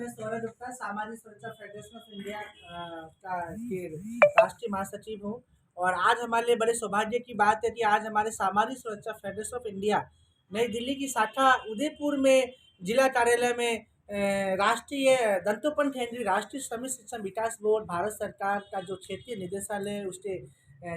मैं सौरभ गुप्ता सामाजिक सुरक्षा फेडरेशन ऑफ इंडिया का के राष्ट्रीय महासचिव हूँ। और आज हमारे लिए बड़े सौभाग्य की बात है कि आज हमारे सामाजिक सुरक्षा फेडरेशन ऑफ इंडिया नई दिल्ली की शाखा उदयपुर में जिला कार्यालय में राष्ट्रीय दंतोपंथ केंद्रीय राष्ट्रीय श्रमिक शिक्षण विकास बोर्ड भारत सरकार का जो क्षेत्रीय निदेशालय है उसके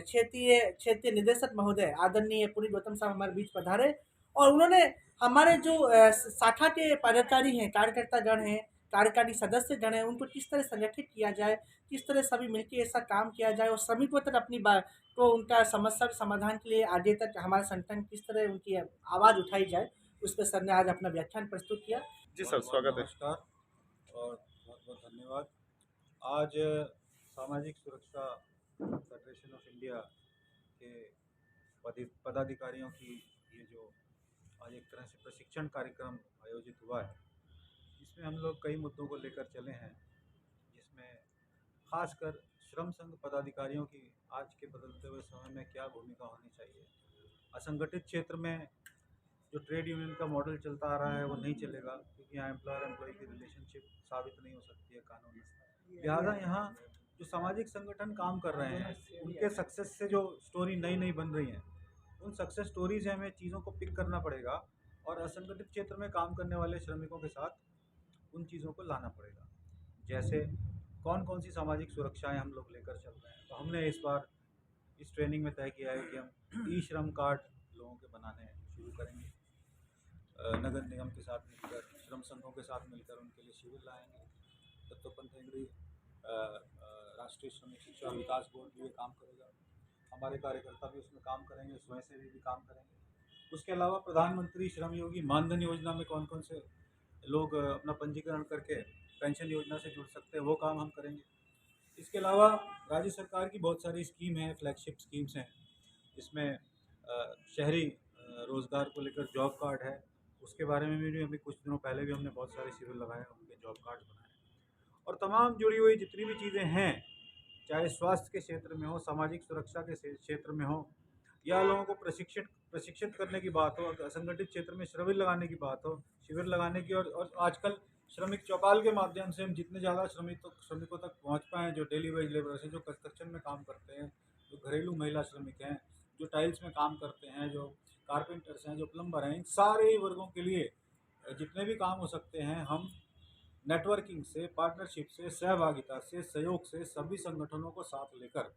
क्षेत्रीय क्षेत्रीय निदेशक महोदय आदरणीय पुरी गौतम साहब हमारे बीच पधारे। और उन्होंने हमारे जो शाखा के पदाधिकारी हैं, कार्यकर्तागण हैं, कार्यकारी सदस्यगण हैं, उनको किस तरह संगठित किया जाए, किस तरह सभी मिलकर ऐसा काम किया जाए और श्रमिकों तक अपनी बात को उनका समस्या के समाधान के लिए आगे तक हमारा संगठन किस तरह उनकी आवाज़ उठाई जाए, उस पर सर ने आज अपना व्याख्यान प्रस्तुत किया। जी सर, स्वागत है। नमस्कार और बहुत बहुत धन्यवाद। आज सामाजिक सुरक्षा फेडरेशन ऑफ इंडिया के पदाधिकारियों की ये जो आज एक तरह से प्रशिक्षण कार्यक्रम आयोजित हुआ है, इसमें हम लोग कई मुद्दों को लेकर चले हैं, जिसमें खासकर श्रम संघ पदाधिकारियों की आज के बदलते हुए समय में क्या भूमिका होनी चाहिए। असंगठित क्षेत्र में जो ट्रेड यूनियन का मॉडल चलता आ रहा है वो नहीं चलेगा, क्योंकि यहाँ एम्प्लॉयर एम्प्लॉय की रिलेशनशिप साबित नहीं हो सकती है कानून में। लिहाजा यहाँ जो सामाजिक संगठन काम कर रहे हैं उनके सक्सेस से जो स्टोरी नई नई बन रही हैं, उन सक्सेस स्टोरी से हमें चीज़ों को पिक करना पड़ेगा और असंगठित क्षेत्र में काम करने वाले श्रमिकों के साथ उन चीज़ों को लाना पड़ेगा। जैसे कौन कौन सी सामाजिक सुरक्षाएँ हम लोग लेकर चल रहे हैं, तो हमने इस बार इस ट्रेनिंग में तय किया है कि हम ई श्रम कार्ड लोगों के बनाने शुरू करेंगे। नगर निगम के साथ मिलकर, श्रम संघों के साथ मिलकर उनके लिए शिविर लाएंगे। दत्तोपंथ केंद्रीय राष्ट्रीय श्रमिक शिक्षा विकास बोर्ड भी ये काम करेगा, हमारे कार्यकर्ता भी उसमें काम करेंगे, स्वयंसेवी भी काम करेंगे। उसके अलावा प्रधानमंत्री श्रम योगी मानधन योजना में कौन कौन से लोग अपना पंजीकरण करके पेंशन योजना से जुड़ सकते हैं, वो काम हम करेंगे। इसके अलावा राज्य सरकार की बहुत सारी स्कीम हैं, फ्लैगशिप स्कीम्स हैं। इसमें शहरी रोज़गार को लेकर जॉब कार्ड है, उसके बारे में भी अभी कुछ दिनों पहले भी हमने बहुत सारे शिविर लगाए, उनके जॉब कार्ड बनाए। और तमाम जुड़ी हुई जितनी भी चीज़ें हैं, चाहे स्वास्थ्य के क्षेत्र में हो, सामाजिक सुरक्षा के क्षेत्र में हो, या लोगों को प्रशिक्षित करने की बात हो, असंगठित क्षेत्र में शिविर लगाने की बात हो, शिविर लगाने की। और आजकल श्रमिक चौपाल के माध्यम से हम जितने ज़्यादा श्रमिकों तक पहुँच पाएँ, जो डेली वेज लेबरर्स हैं, जो कंस्ट्रक्शन में काम करते हैं, जो घरेलू महिला श्रमिक हैं, जो टाइल्स में काम करते हैं, जो कारपेंटर्स हैं, जो प्लम्बर हैं, इन सारे वर्गों के लिए जितने भी काम हो सकते हैं, हम नेटवर्किंग से, पार्टनरशिप से, सहभागिता से, सहयोग से सभी संगठनों को साथ लेकर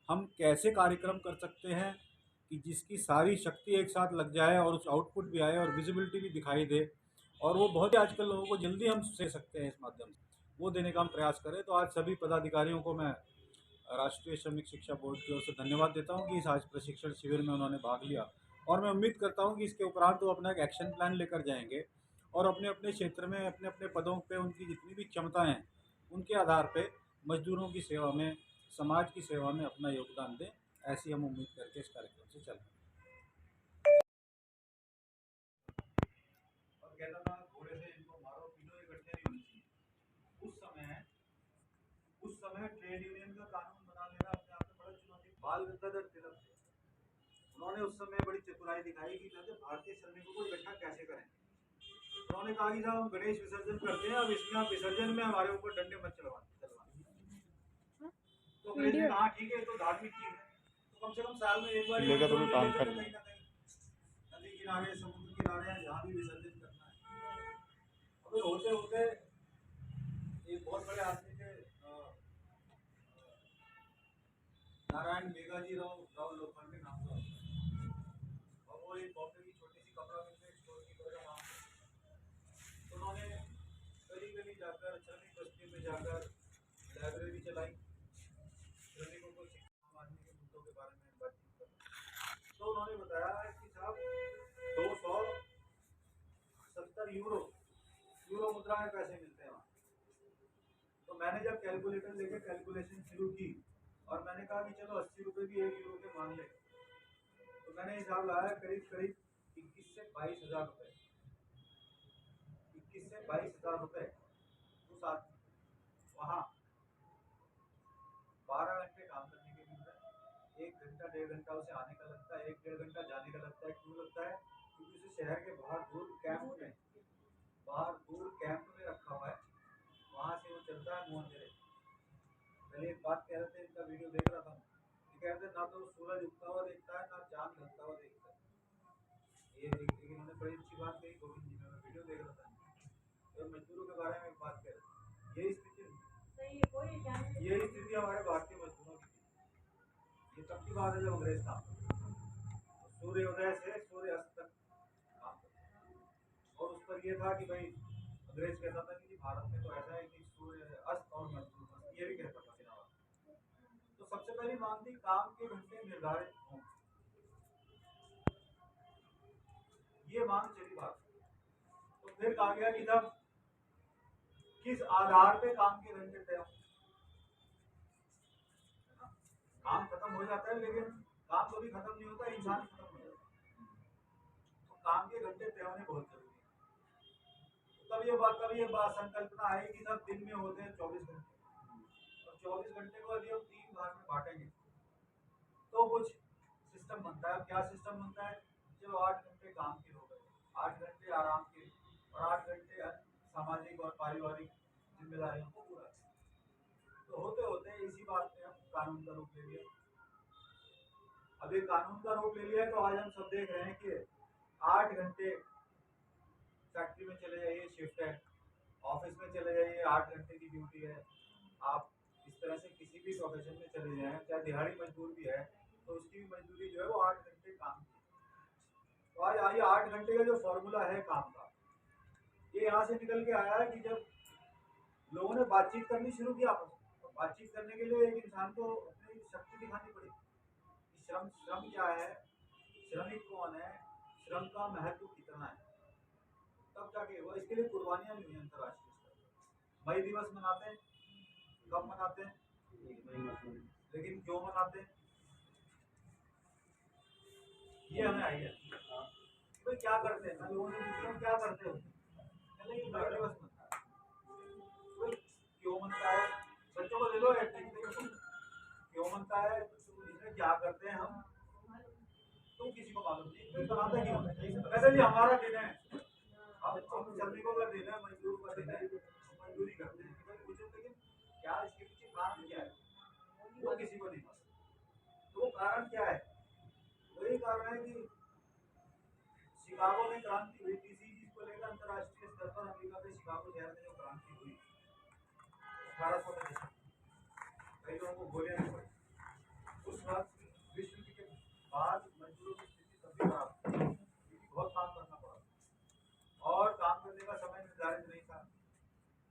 हम कैसे कार्यक्रम कर सकते हैं कि जिसकी सारी शक्ति एक साथ लग जाए और उस आउटपुट भी आए और विजिबिलिटी भी दिखाई दे, और वो बहुत ही आजकल लोगों को जल्दी हम दे सकते हैं इस माध्यम से, वो देने का हम प्रयास करें। तो आज सभी पदाधिकारियों को मैं राष्ट्रीय श्रमिक शिक्षा बोर्ड की ओर से धन्यवाद देता हूँ कि इस आज प्रशिक्षण शिविर में उन्होंने भाग लिया, और मैं उम्मीद करता हूँ कि इसके उपरांत वो अपना एक एक्शन प्लान लेकर जाएंगे और अपने अपने क्षेत्र में अपने अपने पदों पे उनकी जितनी भी क्षमताएं हैं उनके आधार पे मजदूरों की सेवा में, समाज की सेवा में अपना योगदान दें। ऐसी हम उम्मीद करके इस कार्यक्रम से चलें। और कहता था घोड़े से इनको मारो पीटो, इकट्ठे नहीं होनी चाहिए। उस समय ट्रेड यूनियन का कानून बना लेना अपने आप में बड़ा चुनौती। बाल गंगाधर तिलक थे, उन्होंने उस समय बड़ी चतुराई दिखाई कि भारतीय श्रमिकों को इकट्ठा कैसे करें। उन्होंने कहा कि साहब हम गणेश विसर्जन करते हैं, अब इसमें आप विसर्जन में हमारे ऊपर डंडे मत चलवाना। तो गणेश ने कहा ठीक है, तो धार्मिक चीज है, तो कम से कम साल में एक बार लेकर तो काम कर कहीं ना कहीं नदी किनारे, समुद्र किनारे, जहाँ भी विसर्जन करना है। और होते होते एक बहुत बड़े आदमी थे, नारायण मेघाजी राव लोखंडे नाम का, और वो एक बॉम्बे की छोटी सी कपड़ा मिल में स्टोर कीपर का काम। उन्होंने गली गली जाकर, श्रमिक बस्ती में जाकर लाइब्रेरी चलाई, श्रमिकों को शिक्षा, आदमी के मुद्दों के बारे में बातचीत कर। तो उन्होंने बताया कि साहब 270 यूरो मुद्रा में पैसे मिलते हैं वहाँ। तो मैंने जब कैलकुलेटर लेके कैलकुलेशन शुरू की और मैंने कहा कि चलो 80 रुपये भी 1 यूरो के मान ले, तो मैंने हिसाब लगाया करीब करीब 21 से 22 हज़ार रुपये, 21 से 22 हज़ार रुपये उस आदमी वहाँ 12 घंटे काम करने के मिल रहा है। 1 घंटा 1.5 घंटा उसे आने का लगता है, 1 डेढ़ घंटा जाने का लगता है। क्यों लगता है? क्योंकि उसे शहर के बाहर दूर कैंप में रखा हुआ है, चलता है मोहन तेरे। पहले एक बात कह रहे थे, इनका वीडियो देख रहा था, ये कह रहे थे ना तो सूरज उगता हुआ देखता है ना चांद ढलता हुआ देखता है। ये इन्होंने बड़ी अच्छी बात कही गोविंद जी ने, मैं वीडियो देख रहा था, तो मजदूरों के बारे में एक बात कह रहे थे। यही स्थिति हमारे भारतीय मजदूरों की थी। ये तब की बात है जब अंग्रेज था, सूर्योदय से सूर्य अस्त तक काम करते। और उस पर यह था कि भाई अंग्रेज कहता था कि भारत में तो ऐसा है कि सूर्य अस्त और मजदूर अस्त, ये भी कहता था बिना बात। तो सबसे पहली मांग थी काम के घंटे निर्धारित हों, ये मांग चली बात। तो फिर कहा गया कि जब किस आधार पे काम के घंटे तय हों, काम खत्म हो जाता है लेकिन काम कभी खत्म नहीं होता, इंसान खत्म हो जाता है। तो काम के घंटे तय होने बहुत जरूरी है। तब ये बात संकल्पना है कि सब दिन में होते हैं 24 घंटे, और 24 घंटे को यदि हम 3 भाग में बांटेंगे तो कुछ सिस्टम बनता है। क्या सिस्टम बनता है? चलो 8 घंटे काम के हो गए, 8 घंटे आराम के, और 8 घंटे सामाजिक और पारिवारिक जिम्मेदारियों को पूरा। तो होते होते इसी बात ने हम कानून का रूप ले लिया। अब ये कानून का रूप ले लिया तो आज हम सब देख रहे हैं कि 8 घंटे फैक्ट्री में चले जाइए, शिफ्ट है, ऑफिस में चले जाइए, 8 घंटे की ड्यूटी है। आप इस तरह से किसी भी प्रोफेशन में चले जाएं, चाहे दिहाड़ी मजदूर भी है तो उसकी भी मजदूरी जो है वो 8 घंटे काम की। तो आज आइए 8 घंटे का जो फॉर्मूला है काम का, ये यहाँ से निकल के आया है कि जब लोगों ने बातचीत करनी शुरू की आपस में, तो बातचीत करने के लिए एक इंसान को अपनी शक्ति दिखानी पड़ी। श्रम श्रम क्या है, श्रमिक कौन है, श्रम का महत्व कितना है, तब जाके वो इसके लिए कुर्बानियां भी हुई अंतर्राष्ट्रीय स्तर पर। मई दिवस मनाते हैं, कब मनाते हैं, लेकिन क्यों मनाते हैं ये हमें आइडिया भाई क्या करते हैं। मैं लोगों से पूछता हूँ क्या करते हो, मई दिवस मनता है। क्यों मनता है, बच्चों को ले लो क्यों मनता है, इसमें क्या करते हैं हम, तो किसी को मालूम नहीं, बनाता क्यों है। वैसे भी हमारा दिन है, हम श्रमिकों का दिन है, मजदूर का दिन है, मजदूरी करते हैं, लेकिन क्या इसके पीछे कारण क्या है वो किसी को नहीं पता। तो वो कारण क्या है, वही कारण है कि शिकागो में क्रांति हुई थी, इसी चीज को लेकर अंतर्राष्ट्रीय स्तर पर अमेरिका के शिकागो शहर में जो क्रांति हुई 1800 के दशक, कई लोगों को गोलियां भी पड़ी। उस वक्त विश्व के बाद मजदूरों की स्थिति तब भी खराब थी, क्योंकि बहुत काम करना पड़ा और काम करने का समय निर्धारित नहीं था।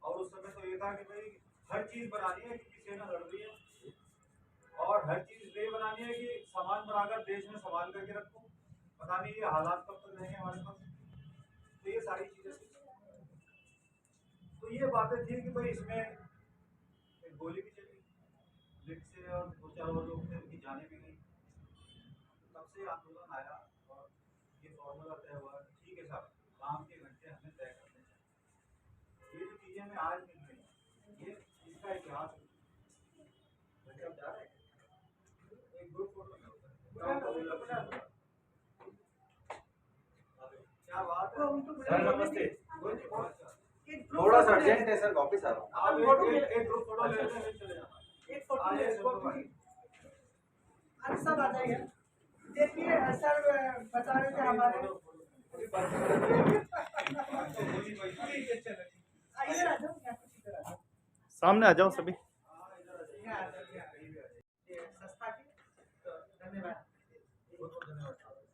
और उस समय तो ये था कि भाई हर चीज बनानी है क्योंकि सेना लड़ रही है, और हर चीज ये बनानी है कि सामान बनाकर देश में संभाल करके रखो, पता नहीं ये हालात कब तक रहेंगे हमारे पास। तो ये सारी चीजें थी। तो ये बातें थी कि भाई इसमें एक गोली भी चली लिफ्ट से, और 2-4 और लोग थे उनकी जाने भी गई। तब से आंदोलन आया और ये फॉर्मूला तय हुआ कि ठीक है साहब, काम के घंटे हमें तय करने चाहिए। ये जो चीजें हमें आज मिल रही हैं, ये इसका इतिहास जा रहे हैं। एक ग्रुप फोटो क्या बात है सर, नमस्ते। थोड़ा सा अर्जेंट है सर, वापस आ रहा हूँ। आप एक ग्रुप फोटो ले लेते हैं, चले जाना। एक फोटो सब आ जाएगा। देखिए सर बता रहे थे हमारे आइए आ जाओ, सामने आ जाओ सभी। सस्ता की धन्यवाद।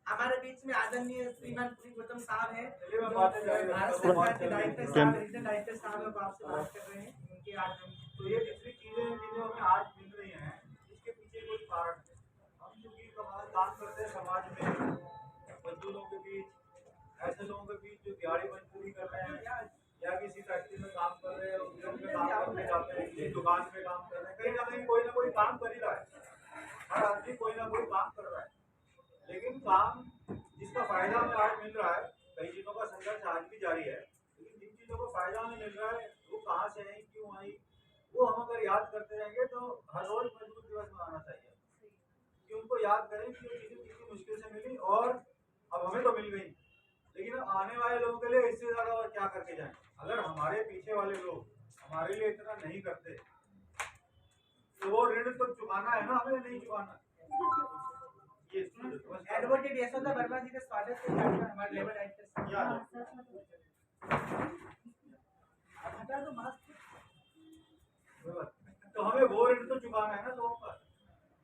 हमारे बीच में आदरणीय श्रीमान पुरी गौतम साहब हैं, जो भारत सरकार के डायरेक्टर साहब, रीजनल डायरेक्टर साहब है, आपसे बात कर रहे हैं। उनके आज तो ये जितनी चीजें हमें आज मिल रही हैं, इसके पीछे कोई कारण है। हम क्योंकि काम करते हैं समाज में, मजदूरों के बीच, ऐसे लोगों के बीच जो दिहाड़ी मजदूरी कर रहे हैं या किसी फैक्ट्री में काम कर रहे हैं, उद्योग में काम करने जाते हैं, किसी दुकान में काम कर रहे हैं, कहीं ना कहीं कोई ना कोई काम कर ही रहा है। हर आदमी कोई ना कोई काम कर रहा है, लेकिन काम जिसका फायदा हमें आज मिल रहा है, कई चीजों का संघर्ष आज भी जारी है, लेकिन जिन चीजों को फायदा हमें मिल रहा है वो कहाँ से आई, क्यों आई, वो हम अगर याद करते रहेंगे तो हर रोज मजदूर दिवस मनाना चाहिए कि उनको याद करें कि ये चीजें कितनी मुश्किल से मिली और अब हमें तो मिल गई, लेकिन अब आने वाले लोगों के लिए इससे ज्यादा और क्या करके जाएं। अगर हमारे पीछे वाले लोग हमारे लिए इतना नहीं करते, तो वो ऋण तो चुकाना है ना, हमें नहीं चुकाना। ये एडवोकेट यशोदा वर्मा जी का स्वागत है हमारे लेबर राइट के साथ। हटा दो मास्क। तो हमें वो ऋण तो चुकाना है ना लोगों का।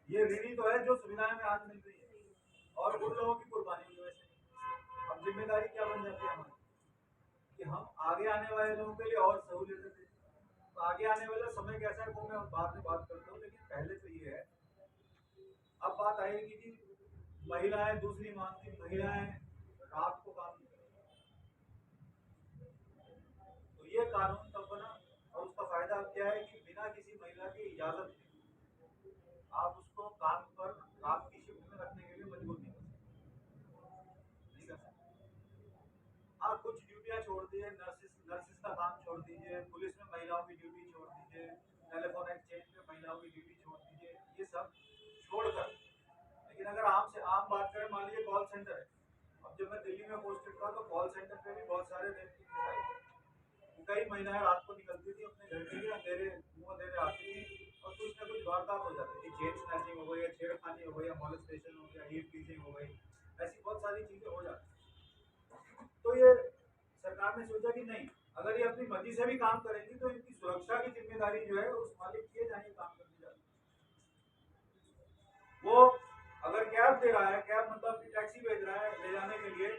ये ऋण ही तो है जो सुविधाएं में आज मिल रही है, और उन लोगों की कुर्बानी की वजह से। अब जिम्मेदारी क्या बन जाती है हमारी कि हम आगे आने वाले लोगों के लिए और सहूलियतें दें। तो आगे आने वाला समय कैसा है वो मैं बाद में बात करता हूँ, लेकिन पहले तो ये है। अब बात आएगी कि महिलाएं, दूसरी मांग थी महिलाएं रात को काम नहीं करें, तो ये कानून तब बना। और उसका फायदा अब क्या है कि बिना किसी महिला की इजाजत के आप उसको काम पर रात की शिफ्ट में रखने के लिए मजबूर नहीं कर सकते। हाँ, कुछ ड्यूटियां छोड़ दीजिए, नर्सिस का काम छोड़ दीजिए, पुलिस में महिलाओं की ड्यूटी छोड़ दीजिए, टेलीफोन एक्सचेंज में महिलाओं की ड्यूटी छोड़ दीजिए, ये सब छोड़कर। लेकिन अगर आम से आम बात करें, मान लीजिए कॉल सेंटर है। अब जब मैं दिल्ली में पोस्टेड था तो कॉल सेंटर पे भी बहुत सारे रेप केसेस आए थे। कई महिलाएं रात को निकलती थी अपने घर के लिए, अंधेरे मुंह अंधेरे आती थी और कुछ ना कुछ वारदात हो जाती थी। चेन स्नैचिंग हो गई, या छेड़खानी हो गई, या मॉलेस्टेशन हो गया, हीप टीजिंग हो गई, ऐसी बहुत सारी चीजें हो जाती। तो ये सरकार ने सोचा कि नहीं, अगर ये अपनी मर्जी से भी काम करेंगी तो इनकी सुरक्षा की जिम्मेदारी जो है उस मालिक की है जहाँ ये काम करने जाती है। वो अगर कैब दे रहा है, कैब मतलब टैक्सी भेज रहा है ले जाने के लिए,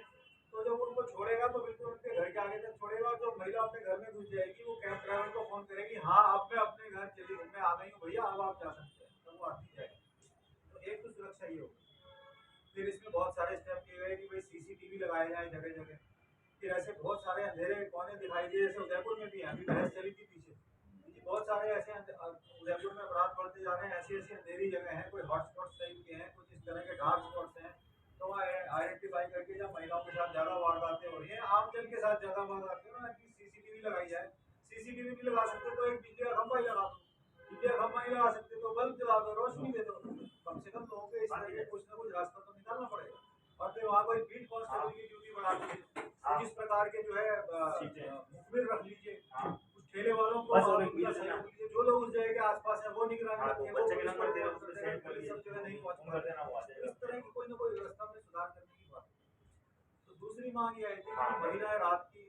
तो जब उनको छोड़ेगा तो बिल्कुल उनके घर के आगे तक छोड़ेगा। जो महिला अपने घर में घुस जाएगी वो कैब ड्राइवर को फोन करेगी, हाँ अब मैं अपने घर चली हूँ, मैं आ गई हूँ भैया, अब आप जा सकते हैं, तो वो आती जाएगी। तो एक तो सुरक्षा ये होगी। फिर इसमें बहुत सारे स्टेप किए गए कि भाई सीसीटीवी लगाए जाए जगह जगह। फिर ऐसे बहुत सारे अंधेरे कोने दिखाई दिए, जैसे उदयपुर में भी है, अभी बहस चली थी पीछे, बहुत सारे ऐसे उदयपुर में अपराध बढ़ते जा रहे हैं। ऐसी ऐसी अंधेरी जगह है, कोई हॉटस्पॉट टाइप के हैं, कुछ इस तरह के डार्क स्पॉट्स हैं, तो वहाँ आइडेंटिफाई करके जब महिलाओं के साथ ज्यादा वारदातें हो रही हैं, आमजन के साथ ज्यादा वारदातें हो रही हैं, सीसीटीवी लगाई जाए। सीसीटीवी नहीं लगा सकते तो एक बिजली का खंभा ही लगा दो, बिजली का खंभा नहीं लगा सकते तो बल्ब जला दो, रोशनी दे दो। कम से कम लोगों के इस तरह के कुछ ना कुछ रास्ता तो निकालना पड़ेगा। और फिर वहाँ कोई बीट कांस्टेबल की ड्यूटी बढ़ा दीजिए, जिस प्रकार के जो है मुखबिर रख लीजिए, ठेले वालों को जो लोग उस जगह के आसपास है वो निगरानी रखें, वो पुलिस सब जगह नहीं पहुंच पाते। इस तरह की कोई ना कोई व्यवस्था में सुधार करने की बात। तो दूसरी मांग ये आई थी कि महिलाएं रात की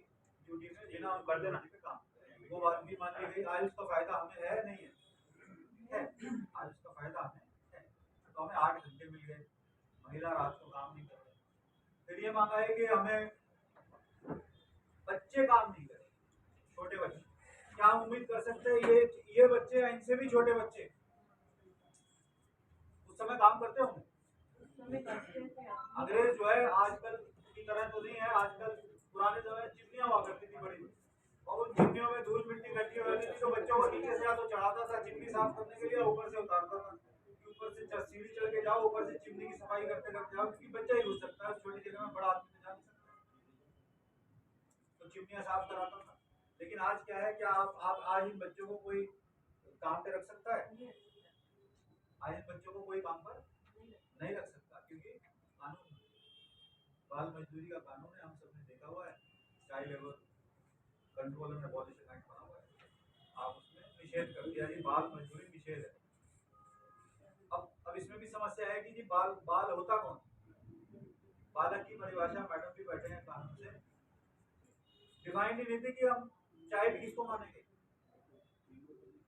ड्यूटी में जिना कर देना पे काम करें, वो बात भी मान ली गई। आज उसका फायदा हमें है नहीं है, आज उसका फायदा हमें है। तो हमें 8 घंटे मिल गए, महिला रात को काम नहीं कर रही। फिर ये मांगा है कि हमें बच्चे काम नहीं करें, छोटे बच्चे। क्या हम उम्मीद कर सकते हैं ये बच्चे या इनसे भी छोटे बच्चे उस समय काम करते होंगे? अंग्रेज जो है आजकल की तरह तो नहीं है। आजकल पुराने समय चिमनियां हुआ करती थी बड़ी, और उन चिमनियों में धूल मिट्टी इकट्ठी हो जाती थी, तो बच्चों को नीचे से या तो चढ़ाता था चिमनी साफ करने के लिए, ऊपर से उतारता था। ऊपर से सीढ़ी चढ़ के जाओ, ऊपर से चिमनी की सफाई करते करते जाओ, क्योंकि बच्चा ही घुस सकता है उस छोटी जगह में, बड़ा आदमी तो जा नहीं सकता। तो चिमनियां साफ कराता था। लेकिन आज क्या है, क्या आप आज इन बच्चों को कोई काम पे रख सकता है? आज इन बच्चों को कोई काम पर नहीं रख सकता, क्योंकि कानून बाल मजदूरी का कानून है, हम सबने देखा हुआ है। Child labour control and abolition act बना हुआ है, आप उसमें निषेध कर दिया जी, बाल मजदूरी निषेध है। अब इसमें भी समस्या है कि जी बाल होता कौन? बालक की परिभाषा मैडम भी बैठे हैं कानून से डिफाइन ही नहीं थी कि हम चाइल्ड किसको मानेंगे।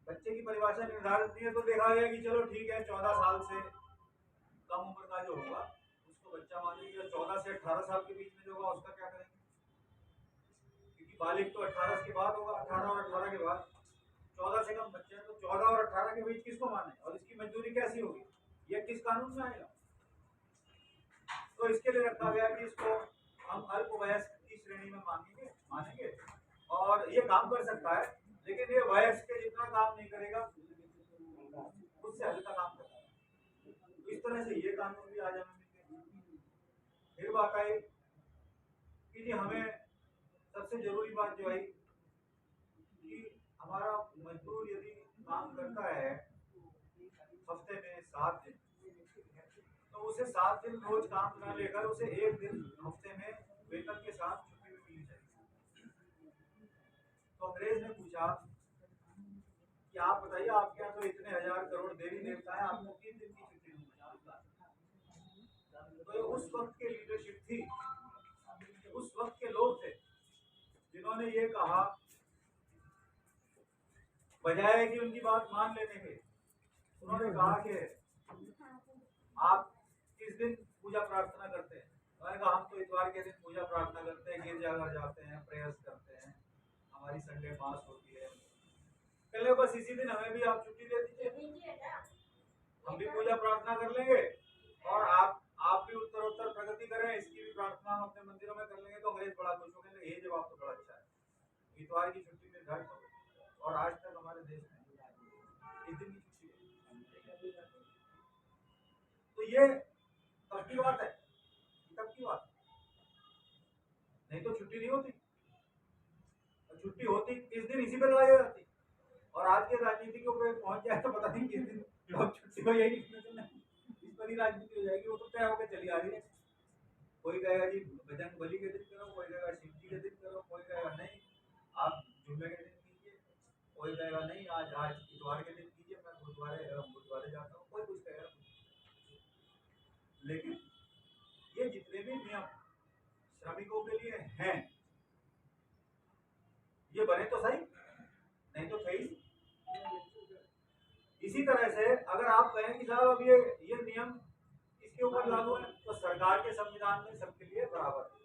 बच्चे की परिभाषा निर्धारित नहीं है, तो देखा गया कि चलो ठीक है, 14 साल से कम उम्र का जो होगा उसको बच्चा मानेंगे, 14 से 18 साल के बीच में जो होगा उसका क्या करेंगे? क्योंकि बालिग तो 18 के बाद होगा, 18 और 18 के बाद। 14 से कम बच्चे हैं, तो 14 और 18 के बीच किसको माने, और इसकी मजदूरी कैसी होगी, ये किस कानून में आएगा? तो इसके लिए रखा गया कि इसको हम अल्पवयस्क की श्रेणी में मानेंगे, और ये काम कर सकता है, लेकिन ये वयस्क के जितना काम नहीं करेगा, उससे हल्का काम करता है। तो इस तरह से ये कानून भी आज हमें मिल गए। फिर बात आई कि जी हमें सबसे जरूरी बात जो आई कि हमारा मजदूर यदि काम करता है हफ्ते में 7 दिन, तो उसे 7 दिन रोज काम न लेकर उसे 1 दिन हफ्ते में वेतन के साथ छुट्टी भी मिलनी चाहिए। तो अंग्रेज ने पूछा कि आप बताइए, आपके यहाँ तो इतने हजार करोड़ देवी देवता है, आपको 3 दिन की छुट्टी दूंगा। तो ये उस वक्त की लीडरशिप थी, उस वक्त के लोग थे जिन्होंने ये कहा, बजाय कि उनकी बात मान लेने के, उन्होंने कहा कि आप किस दिन पूजा प्रार्थना करते हैं। उन्होंने कहा हम तो इतवार के दिन पूजा प्रार्थना करते हैं, गिरजाघर जाते हैं, प्रेयर्स करते हैं, हमारी संडे मास होती है। पहले बस इसी दिन हमें भी आप छुट्टी दे दीजिए, हम भी पूजा प्रार्थना कर लेंगे और आप भी उत्तर प्रगति करें, इसकी भी प्रार्थना हम अपने मंदिरों में कर लेंगे। तो अंग्रेज बड़ा खुश हो गए, ये जवाब तो बड़ा अच्छा है, इतवार की छुट्टी निर्धारित हो। और आज तक हमारे देश में इस दिन की छुट्टी है। तो ये कब की बात है, कब की बात, नहीं तो छुट्टी नहीं होती, छुट्टी होती इस दिन, इसी पर लड़ाई हो जाती। और आज के राजनीतिकों पे पहुंच जाए तो पता नहीं किस दिन लोग छुट्टी को यही लिखने चलना, इस पर ही राजनीति हो जाएगी। वो तो तय होकर चली आ रही है। कोई कहेगा जी बजरंग बली के दिन करो, कोई कहेगा शिव जी के दिन करो, कोई कहेगा नहीं आप जुम्मे के दिन कीजिए, कोई कहेगा नहीं आज इतवार के दिन कीजिए, मैं गुरुद्वारे जाता हूँ, कोई कुछ कहेगा। लेकिन ये जितने भी नियम श्रमिकों के लिए हैं, ये बने तो सही, नहीं तो सही। इसी तरह से अगर आप कहें कि साहब अब ये नियम इसके ऊपर लागू है, तो सरकार के संविधान में सबके लिए बराबर है।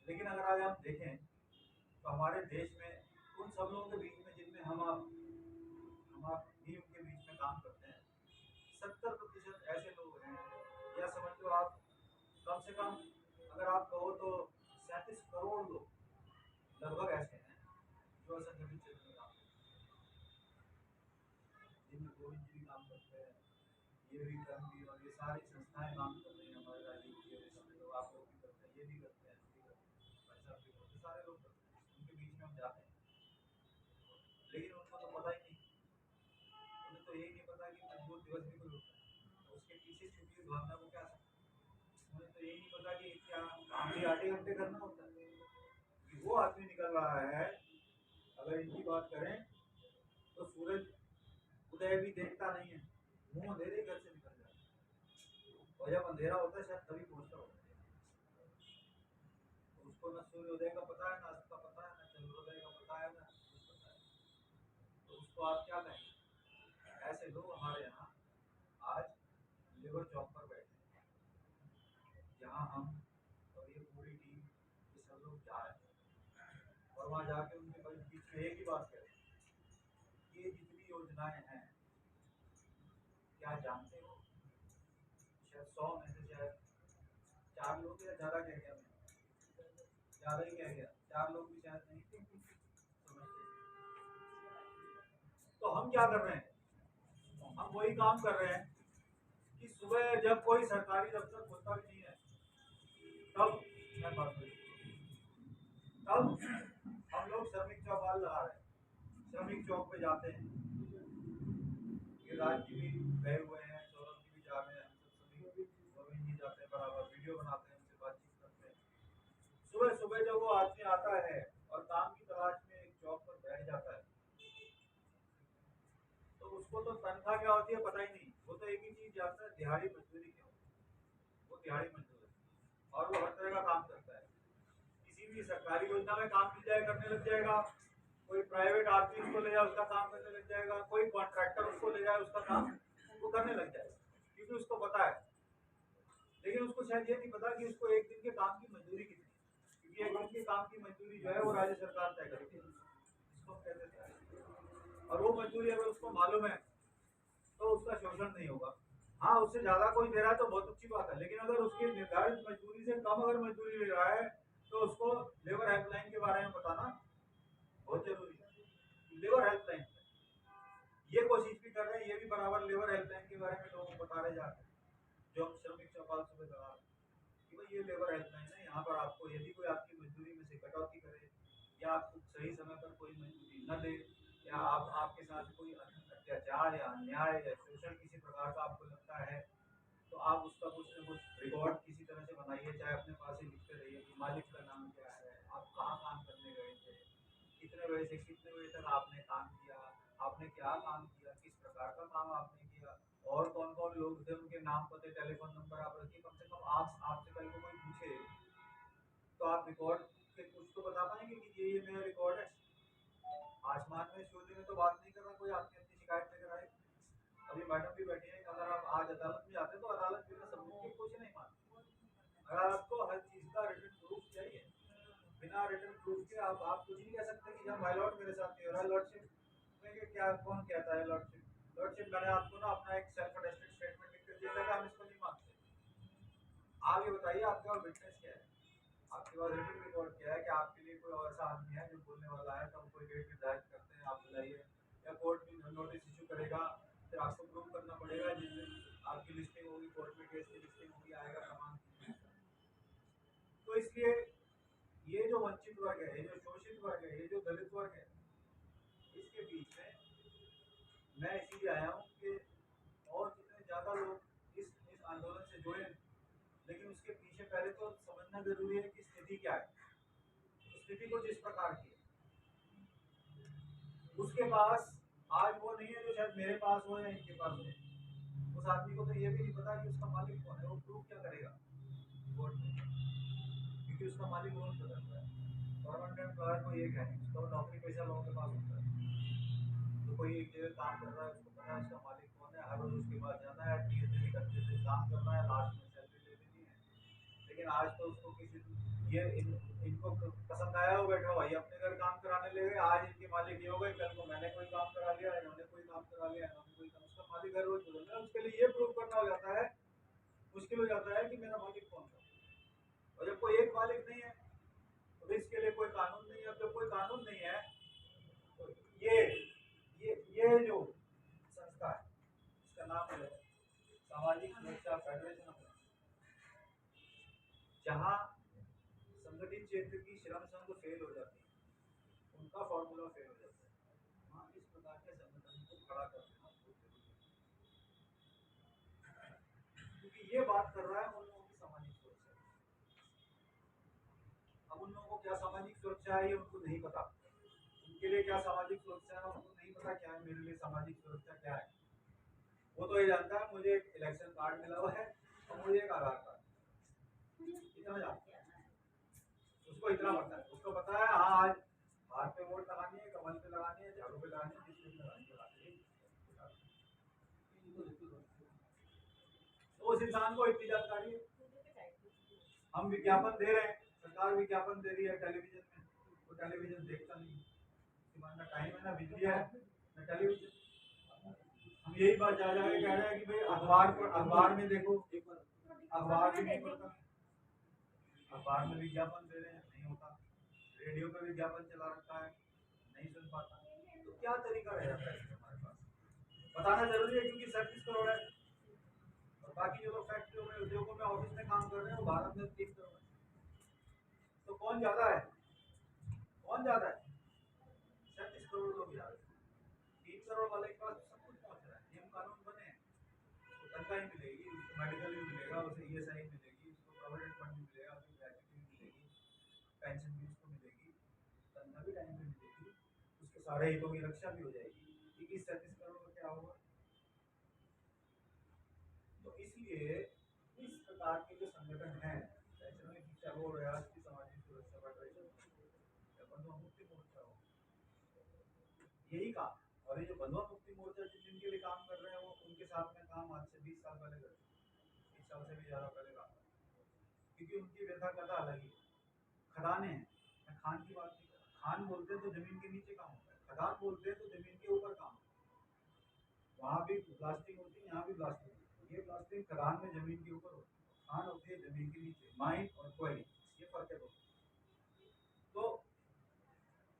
लेकिन अगर आज आप देखें तो हमारे देश में उन सब लोगों के बीच में जिनमें हम आप भी उनके बीच में काम करते हैं, 70% ऐसे लोग हैं, या समझ लो आप कम से कम अगर आप कहो तो 37 करोड़ लोग लगभग ऐसे हैं जो असंगठित क्षेत्र में काम करते हैं, जिनमें गोविंद जी भी काम करते हैं, ये भी कर्म भी, और ये सारी संस्थाएं काम कर रही हैं हमारे राजनीति के समझ लो, आप लोग भी करते हैं, ये भी करते हैं, हम भी करते हैं, भाई साहब भी करते हैं, सारे लोग करते हैं, उनके बीच में हम जाते हैं। लेकिन उनको तो पता ही नहीं, उन्हें तो यही नहीं पता कि मजदूर दिवस भी कोई होता है, तो उसके पीछे छुपी हुई भावना को क्या समझ, उन्हें तो यही नहीं पता कि क्या काम भी 8 घंटे करना होता है। वो आदमी निकल रहा है, अगर इनकी बात करें तो सूरज उदय भी देखता नहीं है, मुंह अंधेरे घर से निकल जाता है, और जब अंधेरा होता है शायद तभी पहुंचता होता है। तो उसको ना सूर्योदय का पता है, ना अस्त का पता है, ना चंद्रोदय का पता है, ना कुछ पता है। तो उसको आप क्या कहेंगे। ऐसे लोग हमारे यहाँ आज लेबर चौक पर बैठे हैं, जहाँ हम और ये पूरी टीम ये सब लोग जा रहे हैं, और वहाँ जाके उनके बीच में एक ही बात करें, ये जितनी योजनाएं हैं क्या जानते हो, शायद 100 में से शायद 4 लोग, या ज़्यादा कह गया, मैं ज़्यादा ही कह गया, 4 लोग भी शायद नहीं समझते। तो हम क्या कर रहे हैं, हम वही काम कर रहे हैं कि सुबह जब कोई सरकारी दफ्तर खुलता भी नहीं है, तब हम लोग श्रमिक चौपाल लगा रहे हैं, श्रमिक चौक पे जाते हैं, गिरिराज जी भी गए हुए हैं, सौरभ जी भी जा रहे हैं, हम सब सभी गोविंद जी जाते हैं, बराबर वीडियो बनाते हैं, उनसे बातचीत करते हैं। सुबह सुबह जब वो आदमी आता है और काम की तलाश में एक चौक पर बैठ जाता है, तो उसको तो तनख्वाह क्या होती है पता ही नहीं, वो तो एक ही चीज जानता है, दिहाड़ी मजदूरी क्या होती है, वो दिहाड़ी मजदूर है, और वो हर तरह का काम करता है। किसी भी सरकारी योजना में काम मिल जाए करने लग जाएगा, कोई प्राइवेट आदमी उसको ले जाए उसका काम करने लग जाएगा, कोई कॉन्ट्रैक्टर उसको ले जाए उसका काम वो करने लग जाएगा, क्योंकि उसको पता है। लेकिन उसको शायद ये नहीं पता कि उसको एक दिन के काम की मजदूरी कितनी है, क्योंकि एक दिन के काम की मजदूरी जो है वो राज्य सरकार तय करती है, इसको कहते हैं। और वो मजदूरी अगर उसको मालूम है तो उसका शोषण नहीं होगा। हाँ, उससे ज्यादा कोई दे रहा है तो बहुत अच्छी बात है, लेकिन अगर उसकी निर्धारित मजदूरी से कम अगर मजदूरी ले रहा है तो उसको लेबर हेल्पलाइन के बारे में बताना बहुत जरूरी है। लेबर हेल्पलाइन ये कोशिश भी कर रहे हैं, ये भी बराबर लेबर हेल्पलाइन के बारे में लोगों को बता रहे जाते हैं, जो हम श्रमिक चौपाल सुबह लगा रहे हैं कि भाई ये लेबर हेल्पलाइन है, यहाँ पर आपको यदि कोई आपकी मजदूरी में से कटौती करे, या आपको सही समय पर कोई मजदूरी न दे, या आपके साथ कोई अत्याचार या अन्याय या शोषण किसी प्रकार का आपको लगता है, तो आप उसका कुछ न कुछ रिकॉर्ड किसी तरह से बनाइए, चाहे अपने पास ही लिखते रहिए कि मालिक का नाम क्या है, आप कहाँ काम करने गए थे, कितने बजे से कितने बजे तक आपने काम किया, आपने आपने क्या काम किया, किस प्रकार का काम आपने किया, और कौन कौन लोग थे, उनके नाम पते टेलीफोन नंबर आप रखिए। कम से कम आप आपसे कल को कोई पूछे तो आप रिकॉर्ड के कुछ तो बता पाएंगे कि ये मेरा रिकॉर्ड है। आसमान में सूर्य में तो बात नहीं कर रहा कोई, आपने अपनी शिकायत लेकर आए। अभी मैडम भी बैठी है, अगर आप आज अदालत में जाते तो अदालत बिना सबूत के कुछ नहीं मानती। अगर आपको हर चीज का रिटर्न प्रूफ चाहिए, बिना रिटर्न प्रूफ के आप कुछ नहीं कह सकते कि माय लॉर्ड मेरे साथ नहीं हो रहा है। लॉर्डशिप क्या कौन कहता है लॉर्डशिप? लॉर्डशिप मैंने आपको ना अपना एक सेल्फ अटेस्टेड स्टेटमेंट लिख कर दिया था, हम इसको नहीं मानते। आप ये बताइए आपके पास विटनेस क्या है, आपके पास रिटन रिकॉर्ड क्या है कि आपके लिए कोई और ऐसा आदमी है जो बोलने वाला है, तो हम कोई डेट निर्धारित करते हैं, आप बुलाइए, या कोर्ट भी नोटिस इशू करेगा, फिर आपको प्रूव करना पड़ेगा जिस दिन आपकी लिस्टिंग होगी कोर्ट में, केस की लिस्टिंग होगी, आएगा प्रमाण। तो इसलिए ये जो वंचित वर्ग है, ये जो शोषित वर्ग है, ये जो दलित वर्ग है, इसके बीच में मैं इसीलिए आया हूँ कि और जितने ज़्यादा लोग इस आंदोलन से जुड़े, लेकिन उसके पीछे पहले तो समझना जरूरी है कि स्थिति क्या है। स्थिति को जिस प्रकार की उसके पास आज वो नहीं है जो शायद मेरे पास हो या इनके पास हो। उस आदमी को तो ये भी नहीं पता कि उसका मालिक कौन है, वो प्रूव क्या करेगा कोर्ट में, क्योंकि उसका मालिक बहुत बदल रहा है। गवर्नमेंट एम्प्लॉयर को ये है, तो नौकरी पेशा लोगों के पास होता है, तो कोई एक जगह काम कर रहा है, उसको पता है उसका मालिक कौन है, हर रोज उसके पास जाना है, धीरे करते थे काम करना है, लास्ट में सैलरी ले लेनी है। लेकिन आज तो उसको किसी इनको पसंद आया हो, बैठा भाई अपने घर काम कराने ले गए, आज इनके मालिक ये हो गए, कल को मैंने कोई काम करा लिया, इन्होंने कोई काम करा लिया, इन्होंने कोई काम, उसका मालिक हर रोज बदल रहा है। उसके लिए ये प्रूव करना हो जाता है, मुश्किल हो जाता है कि मेरा मालिक कौन सा। और जब कोई एक मालिक नहीं है तो इसके लिए कोई कानून नहीं है। अब जब कोई कानून नहीं है तो ये जो संस्था है, इसका नाम है सामाजिक सुरक्षा फेडरेशन ऑफ, जहाँ संगठित क्षेत्र की श्रम संघ फेल हो जाती है, उनका फॉर्मूला फेल हो जाता है, वहाँ इस प्रकार के संगठन को खड़ा कर देना बहुत जरूरी है, क्योंकि ये बात कर रहा है उन लोगों की सामाजिक सुरक्षा। अब उन लोगों को क्या सामाजिक सुरक्षा है ये उनको नहीं पता, उनके लिए क्या सामाजिक सुरक्षा है उनको नहीं पता, क्या है मेरे लिए सामाजिक सुरक्षा क्या है। वो तो ये जानता है मुझे एक इलेक्शन कार्ड मिला हुआ है और मुझे एक आधार कार्ड, इतना जानता है, उसको इतना पता है। उसको पता है हाँ आज हाथ पे वोट लगानी है, कमल पे लगानी है, झाड़ू पे लगानी है, जिस पे लगानी है। तो उस इंसान को इतनी जानकारी है। हम विज्ञापन दे रहे हैं, सरकार विज्ञापन दे रही है टेलीविजन में, वो टेलीविजन देखता नहीं, ना टाइम है, ना बिजली है, ना टेलीविजन। हम यही बात जा जाके कह रहे हैं कि भाई अखबार में देखो, अखबार भी नहीं पढ़ता, अखबार में विज्ञापन दे रहे हैं नहीं होता, रेडियो पे विज्ञापन चला रखा है नहीं सुन पाता। तो क्या तरीका रह जाता है हमारे पास, बताना जरूरी है क्योंकि 37 करोड़ है, और बाकी जो लोग फैक्ट्रियों में, उद्योगों में, ऑफिस में काम कर रहे हैं वो भारत में 3 करोड़ है। तो कौन ज्यादा है, कौन ज्यादा है? 37 करोड़ लोग ज्यादा है। 3 करोड़ वाले के पास सब कुछ पहुंच रहा है, नियम कानून बने हैं, उसको तनख्वाह ही मिलेगी, उसको मेडिकल भी मिलेगा, उसे ESI मिलेगी, उसको प्रोविडेंट फंड भी मिलेगा, उसको ग्रेच्युटी भी मिलेगी, पेंशन भी उसको मिलेगी, तनख्वाह भी टाइम पे मिलेगी, उसके सारे हितों की रक्षा भी हो जाएगी। 37 करोड़ का क्या होगा? तो इसलिए इस प्रकार के जो संगठन हैं, नेशनल शिक्षा बोर्ड, राष्ट्रीय सामाजिक सुरक्षा फेडरेशन या बंधुआ मुक्ति मोर्चा हो, यही काम। और ये जो बंधुआ मुक्ति मोर्चा जिनके लिए काम कर रहे हैं वो उनके साथ में काम आज से 20 साल पहले करते, 20 साल से भी ज्यादा पहले काम करते, क्योंकि उनकी व्यथा कथा अलग ही है। खदानें हैं, मैं खान की बात नहीं कर रहा, खान बोलते हैं तो जमीन के नीचे काम होता है, खदान बोलते हैं तो जमीन के ऊपर काम होता है। वहाँ भी ब्लास्टिंग होती है, यहाँ भी ब्लास्टिंग होती है। ये ब्लास्टिंग खदान में जमीन के ऊपर होती है, खान होती है जमीन के नीचे, माइन और क्वेरी, ये फर्क है दोनों। तो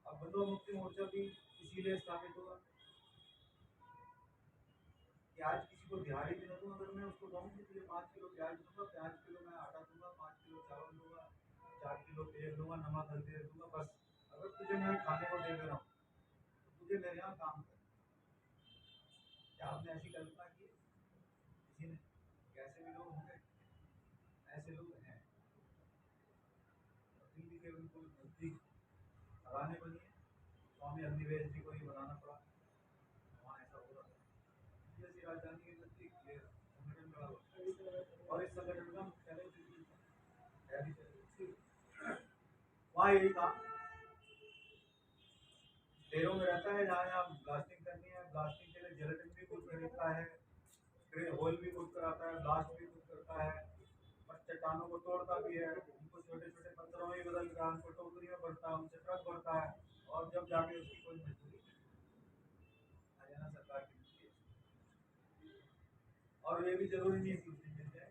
अब बंधुआ मुक्ति मोर्चा भी इसीलिए स्थापित हुआ कि आज किसी को दिहाड़ी भी न दूँ, अगर मैं उसको कहूँ कि 5 किलो प्याज दूंगा, 5 किलो मैं आटा दूंगा, 5 किलो चावल दूंगा, 4 किलो तेल दूंगा, नमक हल्दी दे दूंगा, बस अगर तुझे मैं खाने को दे दे रहा हूँ तो तुझे मेरे यहाँ काम कर। क्या आपने ऐसी कल्पना की किसी ने? कैसे भी लोग होंगे, ऐसे लोग हैं। दिल्ली के उनको नजदीक खराने बनी है, स्वामी अग्निवेश जी को ही बनाना पड़ा, राजधानी के नजदीक ये संगठन बड़ा हुआ और इस संगठन का मुख्यालय दिल्ली में है। वहाँ यही काम शहरों में रहता है, जहाँ यहाँ ब्लास्टिंग करनी है, ब्लास्टिंग के लिए जेलेटिन भी खुद खरीदता है, होल भी खुद कराता है, ब्लास्ट भी खुद करता है और चट्टानों को तोड़ता भी है, उनको छोटे छोटे पत्थरों में बदल कर उनको टोकरी में भरता है, उनसे ट्रक भरता है और जब जाके उसकी कोई मजदूरी हरियाणा सरकार की मिलती है। और ये भी जरूरी नहीं है कि उस दिन मिल जाए,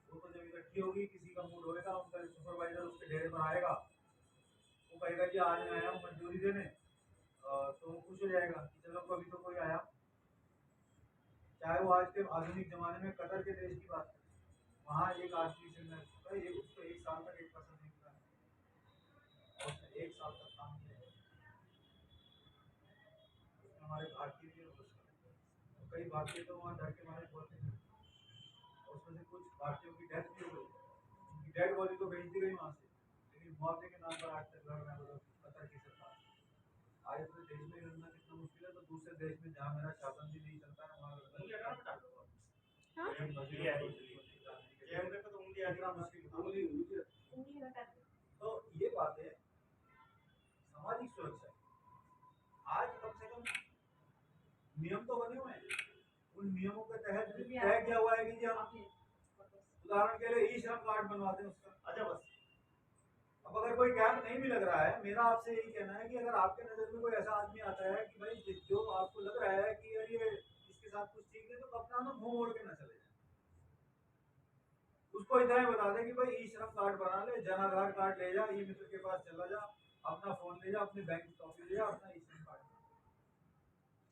वो तो जब इकट्ठी होगी, किसी का मूड होएगा, उनका सुपरवाइजर उसके डेरे पर आएगा, वो कहेगा कि आज मैं आया हूँ मजदूरी देने, तो वो खुश हो जाएगा कि चलो कभी तो कोई आया। चाहे वो आज के आधुनिक जमाने में कतर के देश की बात करें, वहाँ एक आदमी से मैं ये उसको 1 साल तक 1% नहीं मिला और उसने 1 साल तक काम किया है। उसमें हमारे भारतीय भी और कई भारतीय तो वहाँ डर के मारे बोलते हैं और उसमें से कुछ भारतीयों की डेथ भी हो गई, उनकी डेड बॉडी तो भेज दी गई वहाँ से, लेकिन मुआवजे के नाम पर आज तक लड़ रहे हैं कतर की सरकार। आज अपने देश में रहना कितना मुश्किल है, तो दूसरे देश में जहाँ मेरा शासन भी नहीं चलता है वहाँ तो ये बात है सामाजिक सुरक्षा। आज कम से कम नियम तो बने हुए हैं, उन नियमों के तहत तय किया हुआ है कि हम उदाहरण के लिए ई श्रम कार्ड बनवाते हैं उसका। अच्छा बस अब अगर कोई कैंप नहीं भी लग रहा है, मेरा आपसे यही कहना है कि अगर आपके नजर में कोई ऐसा आदमी आता है कि भाई जो आपको लग रहा है कि यार ये इसके साथ कुछ ठीक है, तो अपना ना मुंह मोड़ के ना चले जाए, उसको इतना ही बता दे कि भाई ई श्रम कार्ड बना ले, जन आधार कार्ड ले जा, ई मित्र के पास चला जा, अपना फोन ले जा, अपने बैंक कॉपी ले जा, अपना ई श्रम कार्ड,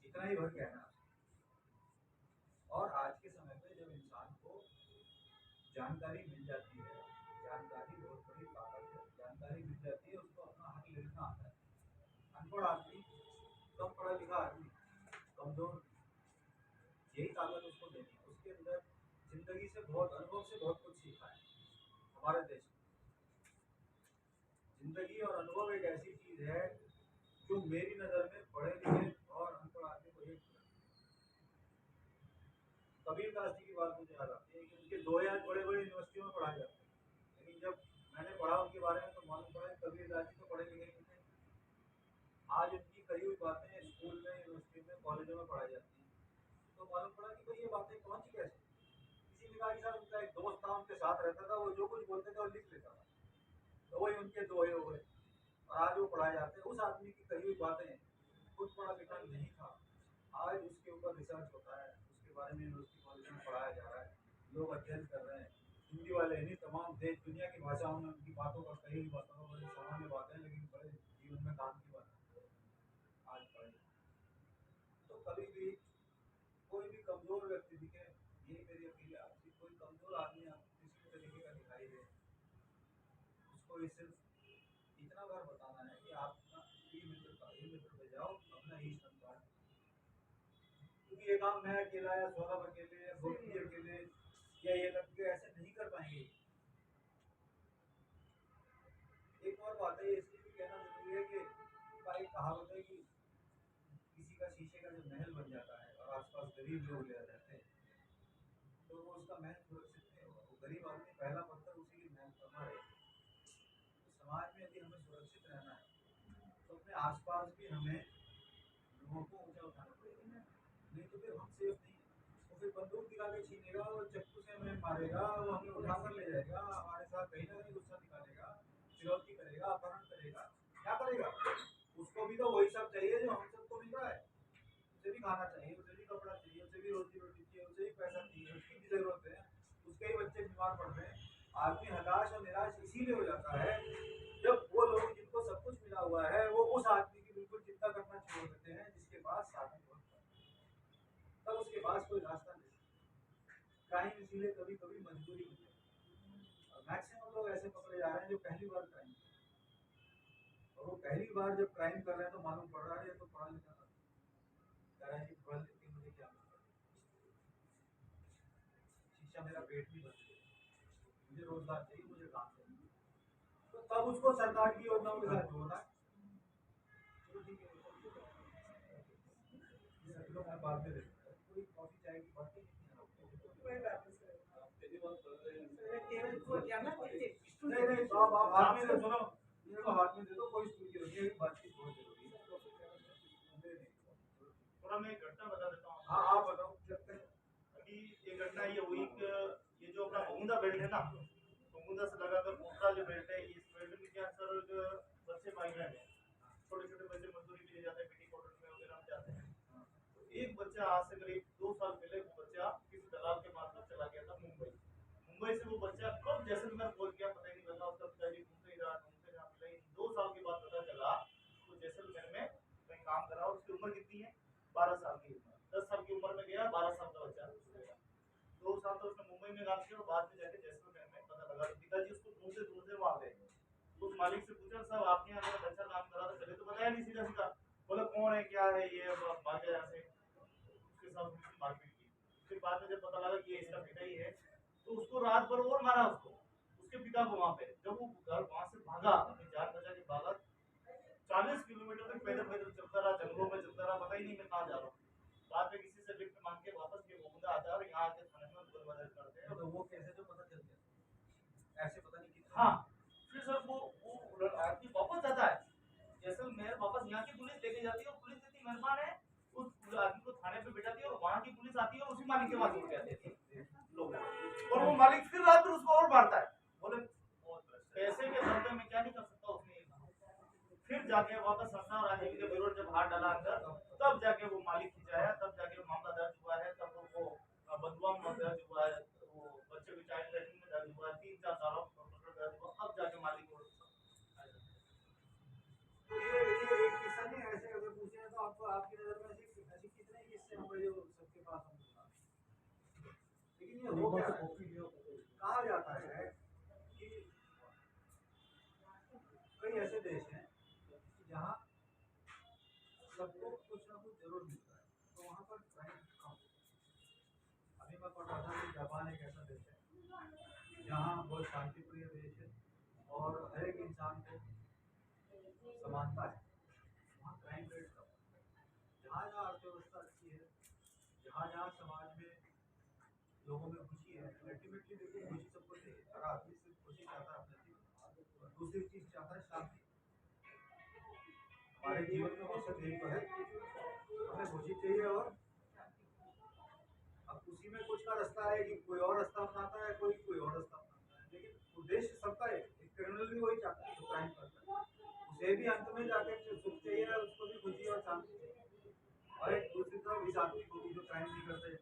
इतना ही भर कहना। और आज के समय पे जब इंसान को जानकारी मिल जाती है, जानकारी बहुत बड़ी ताकत है, जानकारी मिल जाती है, उसको अपना हक लेना आता है। अनपढ़ आदमी, कम पढ़ा लिखा आदमी, कमजोर, यही ताकत उसको देनी है। उसके अंदर जिंदगी से बहुत, अनुभव से बहुत कुछ सीखा है। हमारे देश में जिंदगी और अनुभव एक ऐसी चीज है जो मेरी नजर में पढ़े लिखे और अनपढ़ आदमी को एक कबीरदास जी की बात मुझे याद आती है कि उनके दोहे आज बड़े बड़े यूनिवर्सिटियों में पढ़ाए जाते हैं, लेकिन जब मैंने पढ़ा उनके बारे में तो मालूम पड़ा कबीरदास जी तो पढ़े लिखे नहीं थे। आज उनकी कही हुई बातें स्कूल में, यूनिवर्सिटी में, कॉलेजों में पढ़ाई जाती हैं, तो मालूम पड़ा कि भाई ये बातें पहुंची कैसे। किसी भिखारी साहब उनका एक दोस्त था, उनके साथ रहता था, वो जो कुछ बोलते थे वो लिख लेता था, तो वही उनके दोहे हो गए और आज वो पढ़ाए जाते हैं। उस आदमी की कही हुई बातें, खुद पढ़ा लिखा नहीं था, आज उसके ऊपर रिसर्च होता है, उसके बारे में यूनिवर्सिटी कॉलेज में पढ़ाया जा रहा है, लोग अध्ययन कर रहे हैं, हिंदी वाले नहीं, तमाम देश दुनिया की भाषाओं में उनकी बातों का, कही हुई बातों का बड़ी सामान्य बातें, लेकिन बड़े जीवन में काम की बात आज पढ़े। तो कभी भी कोई भी कमजोर व्यक्ति दिखे, यही मेरी अपील है आपसे, कोई कमजोर आदमी आपको किसी भी तरीके का दिखाई दे, उसको ये सिर्फ इतना बार बताना है कि आप अपना ई मित्र पे जाओ, अपना ई श्रम कार्ड, क्योंकि ये काम मैं अकेला या सौरभ अकेले या गोपी अकेले या ये लड़के ऐसे नहीं कर पाएंगे। एक और बात है, इसलिए भी कहना जरूरी है कि एक कहावत है कि किसी का शीशे का जब महल बन जाता है और आसपास गरीब लोग ले जाते हैं तो वो उसका महल सुरक्षित नहीं होगा, वो गरीब आदमी पहला पत्थर उसी के महल पर मारे। तो समाज में यदि हमें सुरक्षित रहना है तो अपने आसपास भी हमें लोगों को ऊंचा उठाना पड़ेगा, नहीं तो फिर हम सेफ नहीं है। वो फिर बंदूक दिखा के छीनेगा, वो चक्कू से हमें मारेगा, वो हमें उठा कर ले जाएगा, हमारे साथ कहीं ना कहीं गुस्सा निकालेगा, फिरौती करेगा, अपहरण करेगा, क्या करेगा? उसको भी तो वही सब चाहिए जो हम सबको मिल रहा है, उसे भी खाना चाहिए, उसे भी कपड़ा चाहिए, उसे भी रोजी रोटी चाहिए, उसे भी पैसा चाहिए, उसकी भी जरूरत है, उसके ही बच्चे बीमार पड़ रहे हैं। आदमी हताश और निराश इसीलिए हो जाता है जब वो लोग जिनको सब कुछ मिला हुआ है वो उस आदमी की बिल्कुल चिंता करना छोड़ देते हैं जिसके पास साधन बहुत कम, तब उसके पास कोई रास्ता नहीं। क्राइम इसीलिए कभी कभी मजबूरी होती है और मैक्सिमम लोग ऐसे पकड़े जा रहे हैं जो पहली बार क्राइम, और वो पहली बार जब क्राइम कर रहे हैं तो मालूम पड़ रहा है तो पढ़ा लिखा था, कह रहा है कि पढ़ लिख के मुझे क्या मिलेगा, शिक्षा मेरा पेट भी भर गया, मुझे रोजगार चाहिए, मुझे काम चाहिए, तो तब उसको सरकार की योजनाओं के साथ जोड़ना है। चलो ठीक है, मैं बाद में देखूंगा, कोई कॉफी चाय की बात नहीं। कोई बात नहीं सर। टेबल को क्या ना नहीं नहीं, आप हाथ में दे, सुनो, ये को हाथ में दे दो, कोई स्टूल की जरूरत नहीं है, बातचीत बहुत जरूरी है। थोड़ा मैं एक घटना बता देता हूँ हाँ आप बताओ। अभी ये घटना ये हुई कि ये जो अपना बमुंदा बेल्ट है ना, बमुंदा से लगाकर कोटरा जो बेल्ट है, इस बेल्ट में क्या सर जो बच्चे माइग्रेंट है, छोटे छोटे बच्चे मजदूरी के लिए जाते हैं, पीटी कॉटन में वगैरह में जाते हैं। तो एक बच्चा आज से करीब 2 साल पहले वो बच्चा किसी दलाल के मार्फत चला गया था मुंबई। मुंबई से वो बच्चा कब जैसलमेर पहुंच गया पता ही नहीं लगा, उसका पिताजी ढूंढते ही रहा मिला ही नहीं। 2 साल के बाद पता चला वो जैसलमेर में कहीं काम कर रहा, उसकी उम्र कितनी है, 12 साल की उम्र। 10 साल की उम्र में गया, 12 साल का बच्चा हो गया। 2 साल तो उसने मुंबई में काम किया और बाद में जाके जैसलमेर में पता लगा। तो पिताजी उसको ढूंढते ढूंढते वहां गए, उस मालिक से पूछा साहब आपके यहाँ मेरा बच्चा काम कर रहा था, पहले तो बताया नहीं सीधा सीधा, बोला कौन है क्या है ये, अब भागे यहाँ से। उसके साथ उसकी मारपीट की। फिर बाद में जब पता लगा कि ये इसका पिता ही है, तो उसको रात भर और मारा उसको, उसके पिता को वहां पे। जब वो घर वहां से भागा, अपनी जान बचा के भागा, 40 किलोमीटर तक पैदल पैदल चलता रहा, जंगलों में चलता रहा, पता ही नहीं मैं कहाँ जा रहा हूँ। बाद में किसी से लिफ्ट मांग के वापस ये बमुंदा आता है और यहाँ आके थाने में गुलबदल करते हैं। तो वो कैसे जो पता चल गया, ऐसे पता नहीं कितना। हाँ, फिर सर वो आदमी वापस जाता है जैसलमेर, वापस यहाँ की पुलिस लेके जाती है और पुलिस इतनी मेहरबान है, उस आदमी को थाने पे बिठाती है और वहाँ की पुलिस आती है और उसी मालिक के पास छोड़ के आती है लोग। और वो मालिक फिर रात में उसको और मारता है, बोले पैसे के धंधे में क्या नहीं कर सकता उसने। फिर जाके वापस सत्ता और आजीवी के विरोध जब हाथ डाला अंदर, तब जाके वो मालिक खिंचाया, तब जाके वो मामला दर्ज हुआ है, तब वो बदुआ में दर्ज हुआ है, वो बच्चे की चाइल्ड रेटिंग में दर्ज हुआ है, 3-4 सालों दर्ज हुआ, अब जाके मालिक को ये एक किस्सा नहीं, ऐसे अगर पूछे तो आपको आपकी नजर में ऐसे ऐसे कितने किस्से होंगे जो सबके पास होंगे। लेकिन ये हो क्या है? कहा जाता है कि कई ऐसे देश हैं जहाँ सबको कुछ ना कुछ जरूर मिलता है, तो वहाँ पर क्राइम कम। अभी मैं पढ़ रहा था कि जापान एक ऐसा देश है जहाँ बहुत शांतिप्रिय देश है और हर एक इंसान को समानता है, वहाँ क्राइम रेट कम है। जहाँ जहाँ अर्थव्यवस्था अच्छी है, जहाँ जहाँ समाज में लोगों में खुशी है, अल्टीमेटली देखिए खुशी सबको चाहिए, हर आदमी सिर्फ खुशी चाहता है अपने जीवन में, और दूसरी चीज चाहता है शांति। हमारे जीवन में मकसद यही तो है, हमें खुशी चाहिए और अब उसी में कुछ का रास्ता है कि कोई और रास्ता अपनाता है, कोई और रास्ता अपनाता है, लेकिन उद्देश्य सबका है। एक क्रिमिनल भी वही चाहता है जो क्राइम करता है, उसे भी अंत में जाके जो सुख चाहिए, उसको भी खुशी और शांति चाहिए, और एक दूसरी तरफ इस आदमी को भी जो क्राइम नहीं करता है।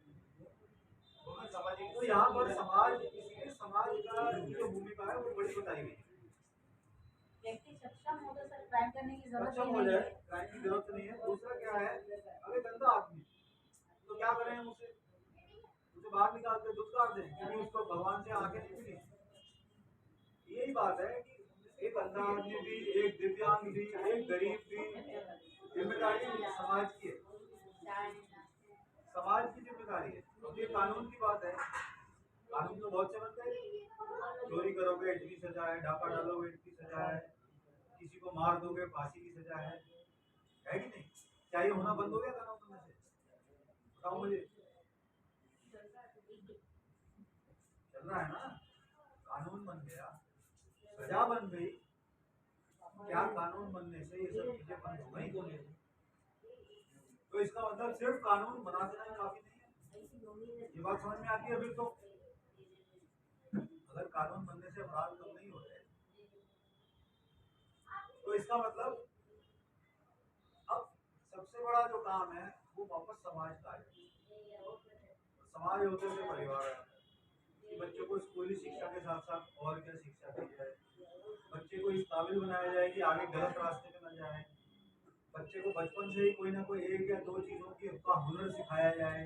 तो यहाँ पर समाज, इसलिए समाज का जो भूमिका है वो बड़ी बताई गई। व्यक्ति सक्षम हो तो सर क्राइम करने की जरूरत सक्षम ही हो नहीं जाए, है। क्राइम की जरूरत नहीं है। दूसरा क्या है, अगर गंदा आदमी तो क्या करें, उसे बाहर निकाल के दुष्कार दें, क्योंकि उसको भगवान से आंखें नहीं मिली। यही बात है कि एक अंधा आदमी भी, एक दिव्यांग भी, एक गरीब भी, जिम्मेदारी समाज की है, समाज की जिम्मेदारी है। तो ये कानून की बात है, कानून तो बहुत से बनते हैं, चोरी करोगे इतनी सजा है, डाका डालोगे इतनी सजा है, किसी को मार दोगे फांसी की सजा है कि नहीं? क्या ये होना बंद हो गया कानून बनने से? बताओ मुझे। चल रहा है ना, कानून बन गया, सजा बन गई, क्या कानून बनने से ये सब चीजें बंद हो गई? तो इसका मतलब सिर्फ कानून बना देना ही काफी नहीं है। ये बात समझ में आती है? फिर तो अगर कानून बनने से अपराध कम नहीं हो रहे, तो इसका मतलब अब सबसे बड़ा जो काम है वो वापस समाज का है। समाज होते हुए परिवार है कि बच्चों को स्कूली शिक्षा के साथ साथ और क्या शिक्षा दी जाए, बच्चे को इस काबिल बनाया जाए कि आगे गलत रास्ते में न जाए, बच्चे को बचपन से ही कोई ना कोई 1 या 2 चीज़ों का हुनर सिखाया जाए।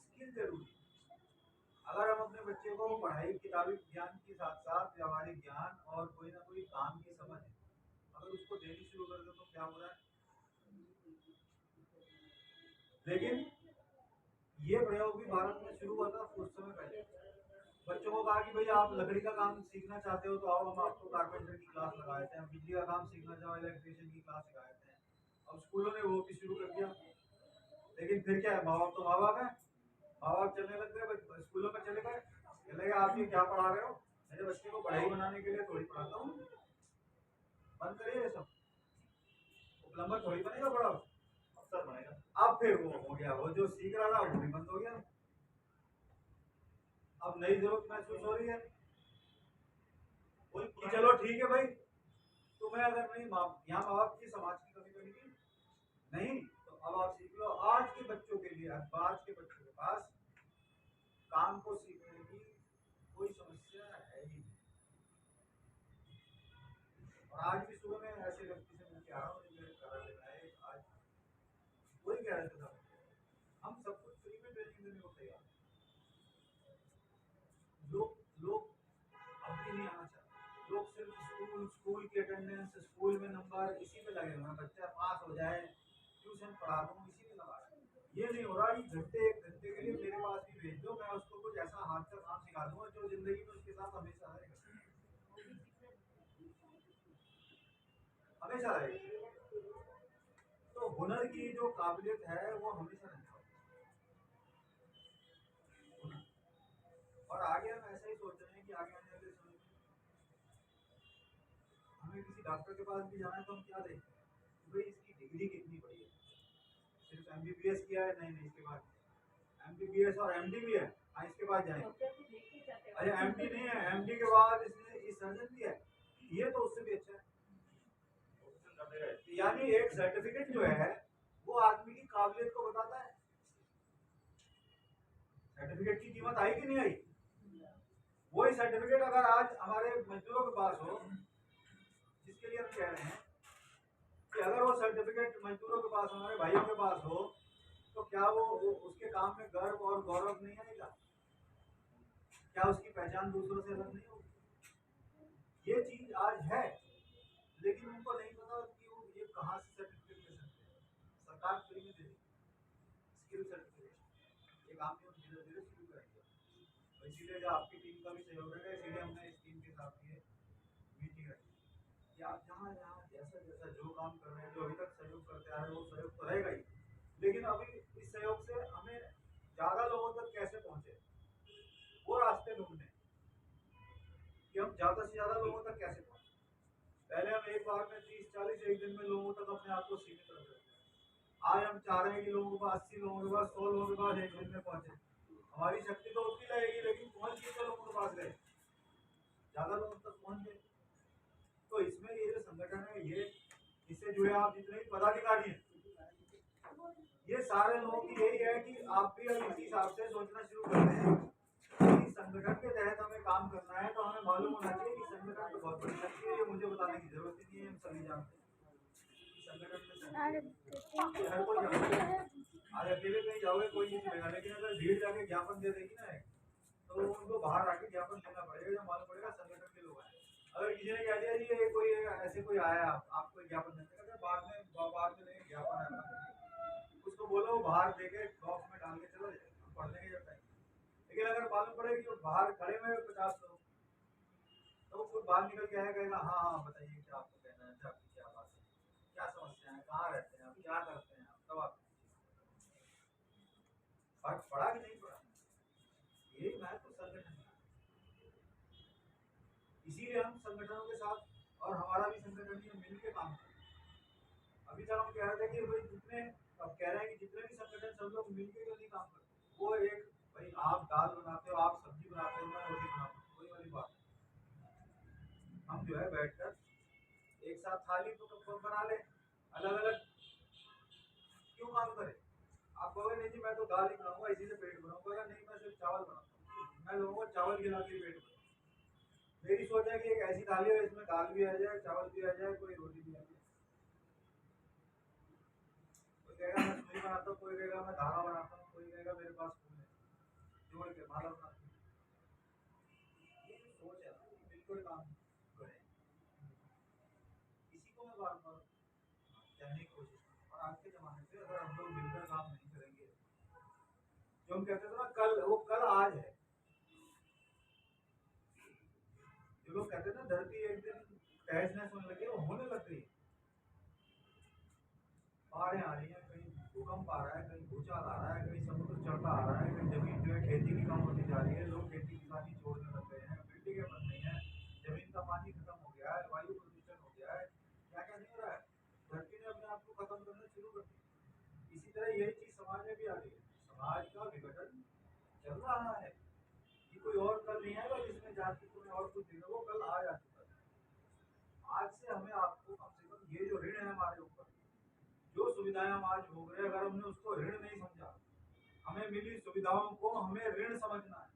स्किल जरूरी। अगर हम अपने बच्चे को पढ़ाई किताबी ज्ञान के साथ साथ व्यावहारिक ज्ञान और कोई ना कोई काम की समझ अगर उसको देनी शुरू कर दे तो क्या हो रहा है? लेकिन ये प्रयोग भी भारत में शुरू हुआ था कुछ समय पहले। बच्चों को कहा कि भाई आप लकड़ी का काम सीखना चाहते हो तो आओ, हम आपको कारपेंटर की क्लास लगा देते हैं, बिजली का काम सीखना चाहो इलेक्ट्रीशियन की क्लास सिखा देते हैं। अब स्कूलों ने वो भी शुरू कर दिया, लेकिन फिर क्या है, माँ बाप तो माँ बाप है, माँ बाप चलने लग गए, स्कूलों में चले गए, कहने लगे आप ये क्या पढ़ा रहे हो, मेरे बच्चे को पढ़ाई बनाने के लिए थोड़ी पढ़ाता हूँ। बंद करिए ये सब, प्लम्बर थोड़ी बनेगा बड़ा, अफसर बनेगा। अब फिर वो हो गया, वो जो सीख रहा था वो भी बंद हो गया। अब नई जरूरत महसूस हो रही है कि चलो ठीक है भाई, तुम्हें अगर नहीं यहाँ माँ बाप की समाज की कमी बनेगी नहीं, तो अब आप सीख लो। आज के बच्चों के लिए, आज के बच्चों के पास काम को सीखने की कोई समस्या है ही नहीं। और आज भी सुबह में ऐसे व्यक्ति से मिलकर आ रहा हूँ, करा लेना है आज, वही कह रहे थे हम सब कुछ फ्री में ट्रेनिंग देने को तैयार हैं। लोग अब भी नहीं आना चाहते, लोग सिर्फ स्कूल की अटेंडेंस, स्कूल में नंबर, इसी पे लगे हुए हैं, बच्चा पास हो जाए, ट्यूशन पढ़ा दूँ, इसी में लगा है। ये नहीं हो रहा कि घंटे एक घंटे के लिए मेरे पास भी भेज दो, मैं उसको कुछ ऐसा हाथ का काम सिखा दूंगा जो जिंदगी में उसके साथ हमेशा रहेगा, हमेशा रहेगा। तो हुनर की जो काबिलियत है वो हमेशा रहती है। और आगे हम ऐसा ही सोच रहे हैं कि आगे आने वाले समय में हमें किसी डॉक्टर के पास भी जाना है तो हम क्या देखते हैं, भाई इसकी डिग्री कितनी बड़ी है, सिर्फ MBBS किया है, नहीं नहीं, इसके बाद MBBS और MD भी है, हाँ इसके बाद जाएंगे। अरे MD नहीं है, MD के बाद इसने इस सर्जन भी है, ये तो उससे भी अच्छा है। यानी एक सर्टिफिकेट जो है वो आदमी की काबिलियत को बताता है। सर्टिफिकेट की कीमत आई कि नहीं आई? वही सर्टिफिकेट अगर आज हमारे मजदूरों के पास हो, जिसके लिए हम कह रहे हैं कि अगर वो सर्टिफिकेट मजदूरों के पास, हमारे भाइयों के पास हो, तो क्या वो उसके काम में गर्व और गौरव नहीं आएगा? क्या उसकी पहचान दूसरों से अलग नहीं होगी? ये चीज आज है, लेकिन उनको नहीं पता कि वो ये कहाँ से सर्टिफिकेट ले सकते हैं। सरकार फ्री में दे देगी स्किल सर्टिफिकेट, ये काम भी हम धीरे धीरे शुरू करेंगे। इसीलिए जो आपकी टीम का भी सहयोग रहेगा, इसीलिए हमने इस टीम के साथ ये मीटिंग रखी कि आप जहाँ जहाँ जैसा जैसा जो काम कर रहे हैं, जो अभी तक सहयोग करते आ रहे हैं, वो सहयोग तो रहेगा ही, लेकिन अभी इस सहयोग से हमें ज़्यादा लोगों तक कैसे पहुँचे, वो रास्ते ढूंढने कि हम ज़्यादा से ज़्यादा लोगों तक कैसे पहुँचे। पहले हम एक बार में 30-40 एक दिन में लोगों तक अपने आप को सीमित रख रहे थे। आज हम चाह रहे हैं कि लोगों के पास 80 लोगों के पास 100 लोगों के पास एक दिन में पहुँचे। हमारी शक्ति तो उतनी लगेगी, लेकिन पहुँच कितने लोगों के पास गए, ज़्यादा लोगों तक पहुँच गए। तो इसमें ये जो संगठन है, ये इससे जुड़े आप जितने भी पदाधिकारी हैं, ये सारे लोगों की यही है कि आप भी अब इसी हिसाब से सोचना शुरू करते हैं कि संगठन के तहत हमें काम करना है, तो हमें मालूम होना चाहिए कि संगठन तो बहुत बड़ी शक्ति है, ये मुझे बताने की जरूरत ही नहीं है, हम सभी जानते हैं संगठन में हर कोई जानता है। आज अकेले कहीं जाओगे कोई नहीं चलेगा, लेकिन अगर भीड़ जाके ज्ञापन दे देगी ना, तो उनको बाहर आके ज्ञापन देना पड़ेगा, जो मालूम पड़ेगा संगठन के लोग आए। अगर किसी ने कह दिया जी ये कोई ऐसे कोई आया आपको ज्ञापन देने का, बाद में नहीं ज्ञापन आएगा, उसको बोलो बाहर देके बॉक्स में डाल के चलो जाए, हम पढ़ लेंगे जब टाइम। लेकिन अगर मालूम पड़े कि बाहर खड़े हुए 50 लोग, तो वो बाहर निकल के आया कहेगा हाँ हाँ बताइए क्या आपको कहना है, आपकी क्या बात है, क्या समस्या है, कहाँ रहते हैं आप, क्या करते हैं आप, तब आप फर्क पड़ा कि नहीं पड़ा। यही महत्व संगठन है, इसीलिए हम संगठनों के साथ, और हमारा भी संगठन ही मिल के काम करते हैं। अभी तक हम कह रहे थे कि भाई जितने, अब कह रहे हैं कि जितने भी संगठन सब लोग मिल के क्यों नहीं काम करते, वो एक भाई आप दाल बनाते हो, आप सब्जी बनाते हो, मैं रोटी बनाता हूँ, वही वाली बात है। हम जो है बैठकर एक साथ थाली तो बना ले, अलग अलग क्यों काम करें। आप कहोगे नहीं जी मैं तो दाल ही बनाऊंगा, इसी से पेट भरूंगा, नहीं मैं सिर्फ चावल बनाता हूँ, मैं लोगों को चावल खिला के पेट भरूंगा। मेरी सोच है कि एक ऐसी थाली है इसमें दाल भी आ जाए, चावल भी आ जाए, कोई रोटी भी आ जाए। कोई कहेगा मैं सूजी बनाता हूँ, कोई कहेगा मैं धागा बनाता हूँ, कोई कहेगा मेरे पास फूल है, जोड़ के माला बनाता हूँ। ये जो सोच है ना, बिल्कुल काम करें, इसी को मैं बार बार कहने की कोशिश करूँ। और आज के ज़माने से अगर हम लोग मिलकर काम नहीं करेंगे, जो हम कहते थे ना कल, वो कल आज है। जो लोग कहते हैं ना धरती एक दिन तहस-नहस होने लगी, वो होने लग गई। बाढ़ें आ रही हैं, कहीं भूकंप आ रहा है, कहीं भूचाल आ रहा है, कहीं समुद्र चलता आ रहा है कि जमीन जो है खेती की कम होती जा रही है, लोग खेती किसानी छोड़ने लग गए हैं, बिल्डिंगें बन रही हैं, जमीन का पानी खत्म हो गया है, वायु प्रदूषण हो गया है, क्या क्या नहीं हो रहा है, धरती ने अपने आप को खत्म करना शुरू कर दिया। इसी तरह यही चीज समाज में भी आ रही है, समाज का विघटन चल रहा है। ये कोई और कल नहीं आएगा जिसमें जाति को और कुछ देगा, वो कल आ जा चुका है। आज से हमें आपको कम से कम ये जो ऋण है हमारे ऊपर, जो सुविधाएं हम आज भोग रहे हैं, अगर हमने उसको ऋण नहीं समझा, हमें मिली सुविधाओं को हमें ऋण समझना है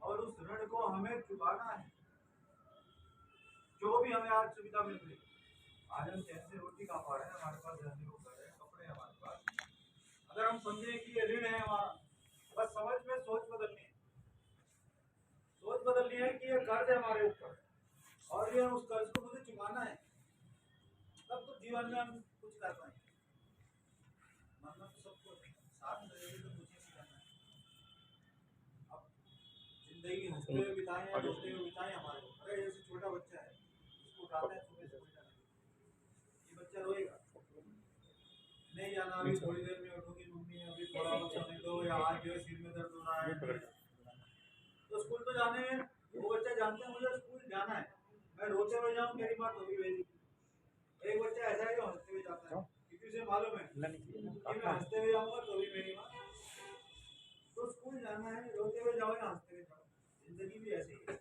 और उस ऋण को हमें चुकाना है। जो भी हमें आज सुविधा मिल रही, आज हम चैन से रोटी खा पा रहे हैं, हमारे पास रहने को घर है, कपड़े हैं हमारे पास, अगर हम समझे कि ये ऋण है हमारा, बस समझ में सोच बदलनी है, सोच बदलनी है कि ये कर्ज है हमारे ऊपर और ये उस कर्ज को मुझे चुकाना है, तब तो जीवन में हम कुछ कर पाएंगे। मरना तो सबको साथ में रहेगी तो मुझे भी करना है। अब जिंदगी हंसते हुए बिताएं या रोते हुए बिताएं हमारे ऊपर। अरे जैसे छोटा बच्चा है, उसको उठाते हैं सुबह से उठा ये बच्चा रोएगा, नहीं जाना अभी थोड़ी देर में उठूंगी मम्मी, अभी थोड़ा और समय दो, या आज जो है सिर में दर्द हो रहा है, तो स्कूल तो जाने में वो बच्चा जानता है मुझे स्कूल जाना है, मैं रोते हुए जाऊँ मेरी माँ तो भी भेजी। एक बच्चा ऐसा है जो हंसते हुए जाता है, क्योंकि उसे मालूम है कि मैं हंसते हुए जाऊंगा तो भी मेरी माँ। तो स्कूल जाना है, रोते हुए जाओ या हंसते हुए जाओ, जिंदगी भी ऐसे ही है,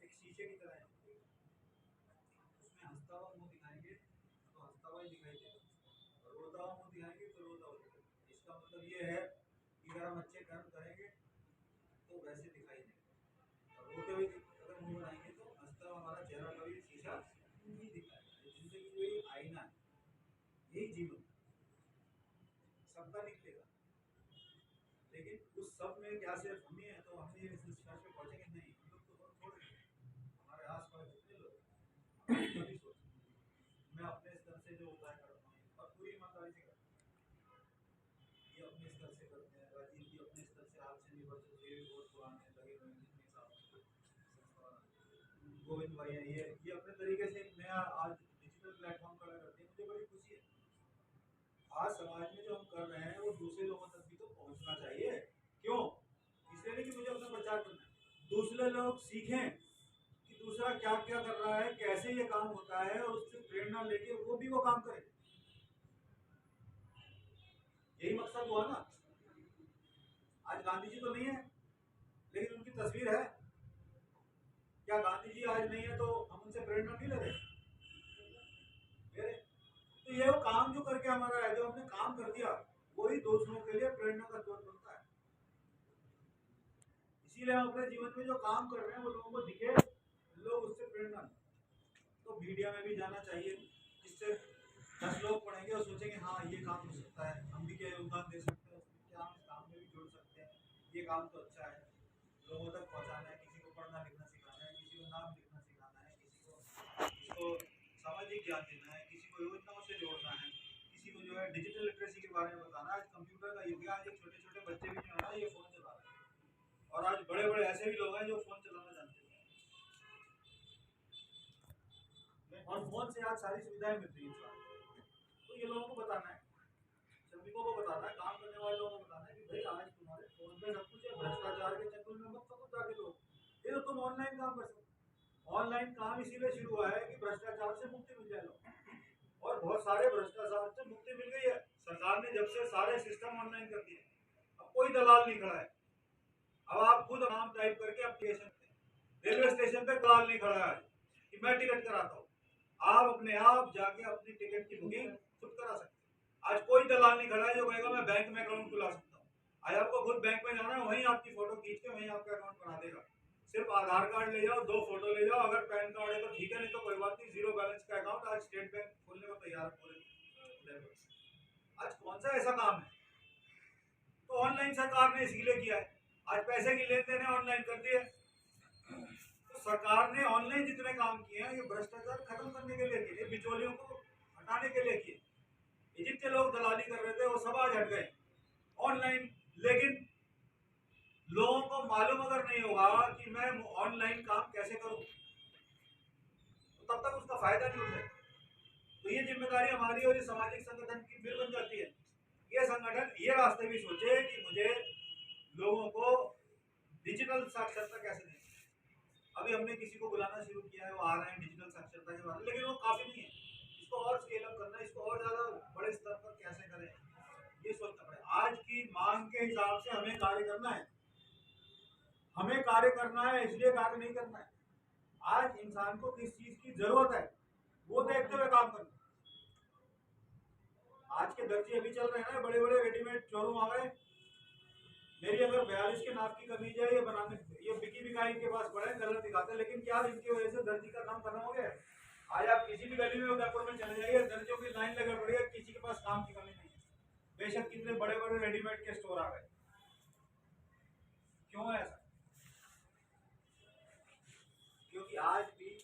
एक शीशे की तरह है, उसमें हंसता हुआ मुंह दिखाएंगे तो हंसता हुआ ही दिखाई देगा, और रोता हुआ मुंह दिखाएंगे तो रोता हुआ दिखाएगा। इसका मतलब ये है कि अगर हम अच्छे कर्म करेंगे तो वैसे दिखाई देगा, और रोते हुए अगर मुंह बनाएंगे तो हंसता हुआ हमारा चेहरा कभी शीशा नहीं दिखाएगा। जिंदगी जो ये आईना है, यही जीवन सबका निकलेगा, लेकिन उस सब में क्या सिर्फ हम ही हैं तो हम ये इस निष्कर्ष पे पहुंचेंगे नहीं, हम लोग तो बहुत थोड़े हैं, हमारे आस पास जितने लोग कभी सोच मैं अपने स्तर से जो उपाय करता हूँ और पूरी ईमानदारी से करता हूँ, ये अपने स्तर से करते हैं, राजीव जी अपने स्तर से आज से नहीं बच्चों ये भी बहुत पुराने लगे हुए हैं जितने साल, गोविंद भाई है, ये अपने तरीके से नया आज डिजिटल प्लेटफॉर्म खड़ा करते हैं, मुझे बड़ी खुशी है। आज समाज में जो हम कर रहे हैं वो दूसरे लोगों तक भी तो पहुंचना चाहिए। क्यों? इसलिए नहीं कि मुझे अपना प्रचार करना है, दूसरे लोग सीखें कि दूसरा क्या क्या कर रहा है, कैसे ये काम होता है, और उससे प्रेरणा लेके वो भी वो काम करें। यही मकसद हुआ ना। आज गांधी जी तो नहीं है, लेकिन उनकी तस्वीर है। क्या गांधी जी आज नहीं है तो हम उनसे प्रेरणा नहीं ले रहे? तो ये वो काम जो करके हमारा है, जो हमने काम कर दिया, वही दूसरों के लिए प्रेरणा का स्रोत बनता है। इसीलिए हम अपने जीवन में जो काम कर रहे हैं वो लोगों को दिखे, लोग उससे प्रेरणा लें। तो मीडिया में भी जाना चाहिए, जिससे 10 लोग पढ़ेंगे और सोचेंगे हाँ ये काम हो सकता है, हम भी क्या योगदान दे सकते हैं, क्या हम इस काम में भी जुड़ सकते हैं, ये काम तो अच्छा है, लोगों तक पहुँचाना है, किसी को पढ़ना लिखना सिखाना है, किसी को नाम लिखना सिखाना है, किसी को सामाजिक ज्ञान देना है, किसी को योजनाओं से जोड़ना है, किसी को जो है डिजिटल लिटरेसी के बारे में बताना है। आज कंप्यूटर का युग है, आज एक छोटे छोटे बच्चे भी जो है ना ये फोन चला रहे हैं, और आज बड़े बड़े ऐसे भी लोग हैं जो फोन चलाना जानते हैं, और फोन से आज सारी सुविधाएं मिल रही है। तो ये लोगों को बताना है, श्रमिकों को बताना है, काम करने वाले लोगों को बताना है कि भाई आज तुम्हारे फोन में सब कुछ है, भ्रष्टाचार के चक्कर में मत सब कुछ जाके लो, ये तो तुम ऑनलाइन काम कर सकते। ऑनलाइन काम इसीलिए शुरू हुआ है कि भ्रष्टाचार से मुक्ति मिल जाए लोग, और बहुत सारे भ्रष्टाचार से मुक्ति मिल गई है। सरकार ने जब से सारे सिस्टम ऑनलाइन कर दिए, अब कोई दलाल नहीं खड़ा है। अब आप खुद नाम टाइप करके एप्लीकेशन, रेलवे स्टेशन पे दलाल नहीं खड़ा है कि मैं टिकट कराता हूँ, आप अपने आप जाके अपनी टिकट की बुकिंग खुद करा सकते हैं। आज कोई दलाल नहीं खड़ा है जो कहेगा मैं बैंक में अकाउंट खुला सकता हूँ। आज आपको खुद बैंक में जाना है, वहीं आपकी फोटो खींच के वहीं आपका अकाउंट बना देगा। सिर्फ आधार कार्ड ले जाओ, 2 फोटो ले जाओ, अगर पैन कार्ड है तो ठीक है, नहीं तो कोई बात नहीं, 0 बैलेंस का अकाउंट आज स्टेट बैंक खोलने को तैयार है। आज कौन सा ऐसा काम है? तो ऑनलाइन सरकार ने इसीलिए किया है, आज पैसे की लेन देन ऑनलाइन कर दिए। तो सरकार ने ऑनलाइन जितने काम किए हैं ये भ्रष्टाचार खत्म करने के लिए किए, बिचौलियों को हटाने के लिए किए। जितने लोग दलाली कर रहे थे वो सब आज हट गए ऑनलाइन। लेकिन लोगों को मालूम अगर नहीं होगा कि मैं ऑनलाइन काम कैसे करूं, तो तब तक उसका फायदा नहीं उठाए। तो ये जिम्मेदारी हमारी और ये सामाजिक संगठन की फिर बन जाती है ये संगठन ये रास्ते भी सोचे कि मुझे लोगों को डिजिटल साक्षरता कैसे दें। अभी हमने किसी को बुलाना शुरू किया है, वो आ रहे हैं डिजिटल साक्षरता के बारे में, लेकिन वो काफी नहीं है। इसको और स्केल अप करना है, इसको और ज्यादा बड़े स्तर पर कैसे करें, ये सोचना पड़ेगा। आज की मांग के हिसाब से हमें कार्य करना है, हमें कार्य करना है, इसलिए कार्य नहीं करना है। आज इंसान को किस चीज की जरूरत है वो देखते हुए काम करना है। आज के दर्जी अभी चल रहे हैं ना, बड़े बड़े रेडीमेड शोरूम आ गए। मेरी अगर 42 के नाप की कमीज है, ये बनाने ये बिकी बिकाई के पास पड़े, कलर दिखाते हैं, लेकिन क्या इनकी वजह से दर्जी का काम खत्म हो गया? आज आप किसी भी गली में उदयपुर में चले जाइए, दर्जियों की लाइन लगे पड़ी है, किसी के पास काम की कमी नहीं है। बेशक कितने बड़े बड़े रेडीमेड के स्टोर आ गए। क्यों है ऐसा? क्योंकि आज भी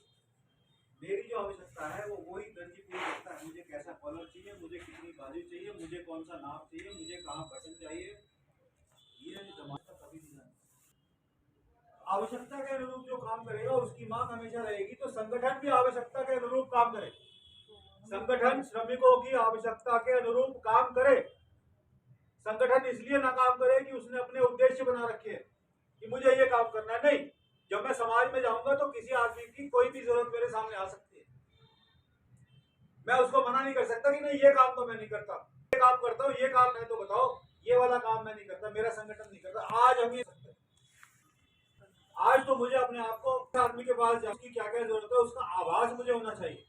मेरी जो आवश्यकता है वो वही दर्जी पूरी करता है। मुझे कैसा कॉलर चाहिए, मुझे कितनी बाजू चाहिए, मुझे कौन सा नाप चाहिए, मुझे कहाँ बटन चाहिए, ये जमाना कभी नहीं जाना। आवश्यकता के अनुरूप जो काम करेगा उसकी मांग हमेशा रहेगी। तो संगठन भी आवश्यकता के अनुरूप काम करे, संगठन श्रमिकों की आवश्यकता के अनुरूप काम करे। संगठन इसलिए ना काम करे कि उसने अपने उद्देश्य बना रखे हैं कि मुझे ये काम करना है। नहीं, जब मैं समाज में जाऊंगा तो किसी आदमी की कोई भी जरूरत मेरे सामने आ सकती है, मैं उसको मना नहीं कर सकता कि नहीं ये काम तो मैं नहीं करता, ये काम करता हूँ, ये काम है तो बताओ, ये वाला काम मैं नहीं करता, मेरा संगठन नहीं करता। आज हम ये आज तो मुझे अपने आप को आदमी के पास उसकी क्या क्या जरूरत है उसका आवाज मुझे होना चाहिए,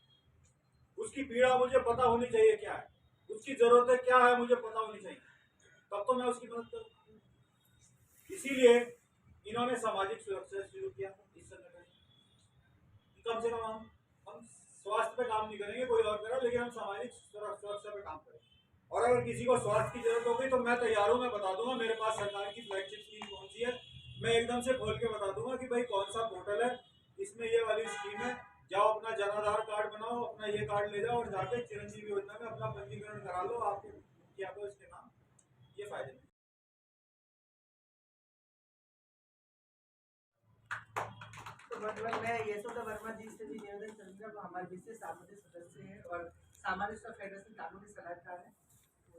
उसकी पीड़ा मुझे पता होनी चाहिए क्या है, उसकी जरूरतें क्या है मुझे पता होनी चाहिए, तब तो मैं उसकी मदद करूँ। इसीलिए इन्होंने सामाजिक सुरक्षा शुरू किया इस संगठन में। कम से कम हम स्वास्थ्य पे काम नहीं करेंगे, कोई और करें, लेकिन हम सामाजिक सुरक्षा पे काम करें। और अगर किसी को स्वास्थ्य की जरूरत होगी तो मैं तैयार हूँ, मैं बता दूंगा मेरे पास सरकार की फ्लैगशिप स्कीम कौन सी है, मैं एकदम से खोल के बता दूंगा कि भाई कौन सा पोर्टल है, इसमें ये वाली स्कीम है, जाओ अपना जनाधार कार्ड बनाओ, अपना ये कार्ड ले जाओ और जाके चिरंजीवी योजना में अपना पंजीकरण करा लो, आपके मुखिया को इसके नाम ये फायदे। तो मतलब मैं यशोदा वर्मा जी से भी निवेदन करूंगा, वो हमारे विशेष सामाजिक सदस्य हैं और सामाजिक फेडरेशन कानूनी सलाहकार है। तो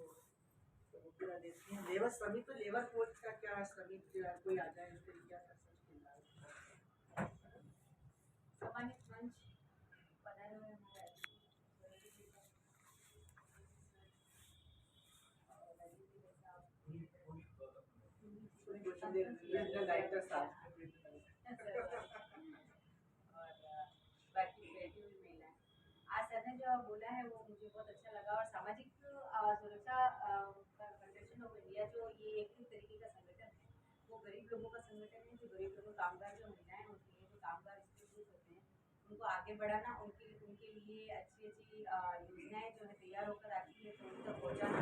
वो पूरा देखते हैं। लेबर श्रमिक तो लेबर कोड का क्या, श्रमिक कोई आ जाए इसके लिए क्या कर सकते हैं? सामान्य मंच बनाए हुए हमारे डायरेक्टर साहब और बाकी बैठी हुई महिलाएं। आज सर ने जो बोला है वो मुझे बहुत अच्छा लगा। और सामाजिक सुरक्षा फेडरेशन ऑफ इंडिया जो ये एक तरीके का संगठन है, वो गरीब लोगों का संगठन है, जो गरीब लोगों कामगार जो महिलाएं होती हैं, जो कामगार स्त्रीपुरुष होते हैं, उनको आगे बढ़ाना, उनके उनके लिए अच्छी अच्छी योजनाएं जो है तैयार होकर आती है तो उन तक पहुँचाना,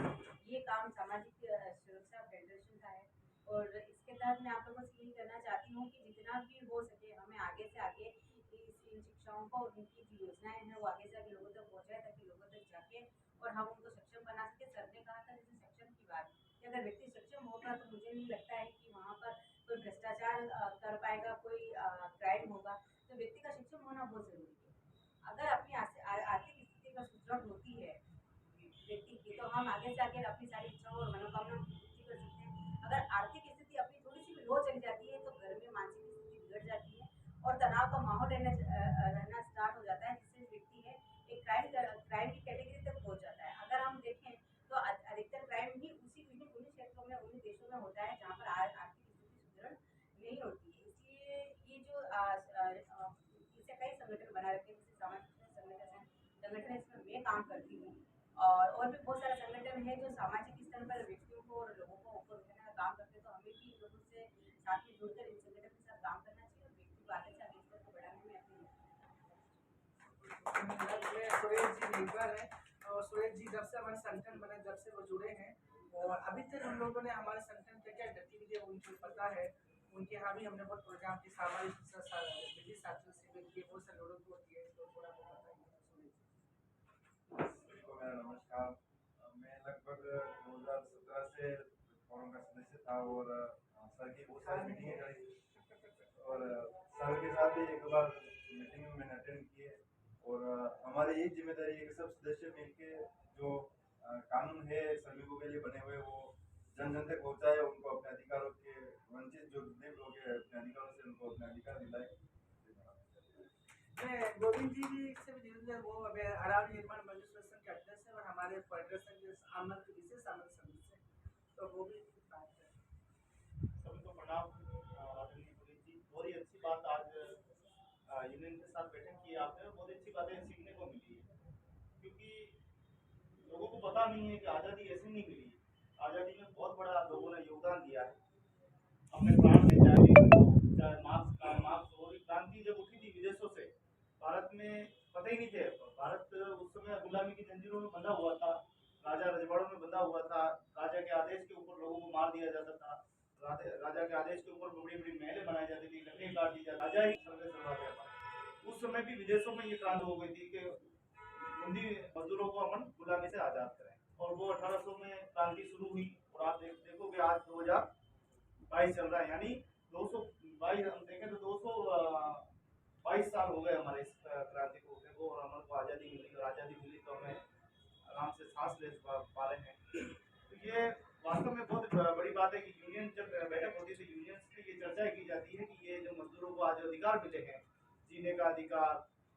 ये काम सामाजिक सुरक्षा फेडरेशन का है। और इसके तहत मैं आप लोगों से यही करना चाहती हूँ कि जितना भी हो सके हमें आगे से आगे इन शिक्षाओं को, उनकी जो योजनाएं हैं वो आगे से आगे लोगों तक पहुँचाए, ताकि लोगों तक जाके और हम उनको सक्षम बना सके। सर ने कहा था जैसे सक्षम की बात, कि अगर व्यक्ति सक्षम होगा तो मुझे नहीं लगता है कि वहाँ पर कोई भ्रष्टाचार कर पाएगा, कोई क्राइम होगा। तो व्यक्ति का सक्षम होना बहुत जरूरी है। अगर अपनी आर्थिक स्थिति का सुदृढ़ होती है व्यक्ति की, तो हम आगे से आगे अपनी सारी इच्छाओं और मनोकामनाओं की पूर्ति कर सकते हैं। अगर आर्थिक स्थिति अपनी थोड़ी सी भी लो चली जाती है तो घर में मानसिक स्थिति बिगड़ जाती है और तनाव का माहौल रहना स्टार्ट हो जाता है, जिससे व्यक्ति है एक क्राइम की कैटेगरी तक पहुंच जाता है। अगर हम देखें तो अधिकतर क्राइम ही उन्हीं क्षेत्रों में, उन्हीं देशों में होता है जहाँ पर आर्थिक स्थिति सुदृढ़ नहीं होती है। इसलिए ये जो इसे कई संगठन बना रखे हैं, जैसे सामाजिक संगठन है, इसमें मैं काम करती हूँ। और भी बहुत सारे संगठन है जो सामाजिक स्तर पर व्यक्तियों को और लोगों को ऊपर उठाने का काम करते हैं। तो हमें भी इन लोगों से साथ में जुड़कर इन संगठन के साथ काम करना चाहिए और व्यक्ति को आगे से आगे स्तर को बढ़ाने में अपनी सुरेश जी निर्भर है। और सुरेश जी जब से हमारे संगठन बने, जब से वो जुड़े हैं, और अभी तक उन लोगों ने हमारे संगठन क्या क्या गतिविधि उनको पता है। उनके यहाँ भी हमने बहुत प्रोग्राम की, सामाजिक विधि छात्र शिविर किए, बहुत सारे लोगों को किए, तो थोड़ा बहुत बताइए। मेरा नमस्कार। मैं लगभग 2017 से फोरम का सदस्य था और सर की बहुत सारी मीटिंगें करी और सर के साथ भी एक बार मीटिंग में मैंने अटेंड किए। और हमारी एक जिम्मेदारी है कि सब सदस्य मिलके जो कानून है श्रमिकों के लिए बने हुए वो जन जन तक पहुँचाए, उनको अपने अधिकारों के वंचित जो जितने भी लोग हैं अपने अधिकारों से उनको अपने अधिकार दिलाए। गोविंद जी भी इससे भी जुड़े वो अरावली निर्माण मंजूर संघ के अध्यक्ष है और हमारे फेडरेशन के आमंत्रित विशेष आमंत्रित सदस्य हैं, तो वो भी बात करें। सभी को प्रणाम। आदरणीय पुनीत जी, बहुत ही अच्छी बात आज यूनियन के साथ बैठक की आपने, बहुत अच्छी बातें सीखने को मिली है, क्योंकि लोगों को पता नहीं है कि आज़ादी ऐसे नहीं मिली। आज़ादी में बहुत बड़ा लोगों ने योगदान दिया है, अपने प्राण में, चाहे मार्क्स और क्रांति जब उठी थी विदेशों से, भारत में पता ही नहीं थे। भारत उस समय गुलामी की जंजीरों में बंधा हुआ था, राजा रजवाड़ों में बंधा हुआ था, राजा के आदेश के ऊपर लोगों को मार दिया जाता था, राजा के आदेश के ऊपर बड़ी बड़ी महलें बनाई जाती थी, लकड़ी काट दी जाती, राजा ही सर्वे सर्वा था। उस समय भी विदेशों में ये क्रांति हो गई थी कि हिंदी मजदूरों को अपन गुलामी से आजाद करें, और वो 1800 में क्रांति शुरू हुई। और आप देखोगे आज 2022 चल रहा है, यानी 222 हम देखें तो 222 साल हो गए हमारे इस क्रांति को होने को, और हमको आज़ादी मिली। और आज़ादी मिली तो हमें आराम से सांस ले पा रहे हैं। तो ये वास्तव में बहुत बड़ी बात है कि यूनियन जब बैठक होती है तो यूनियन में ये चर्चा की जाती है कि ये जो मजदूरों को आज अधिकार मिले हैं, जीने का अधिकार,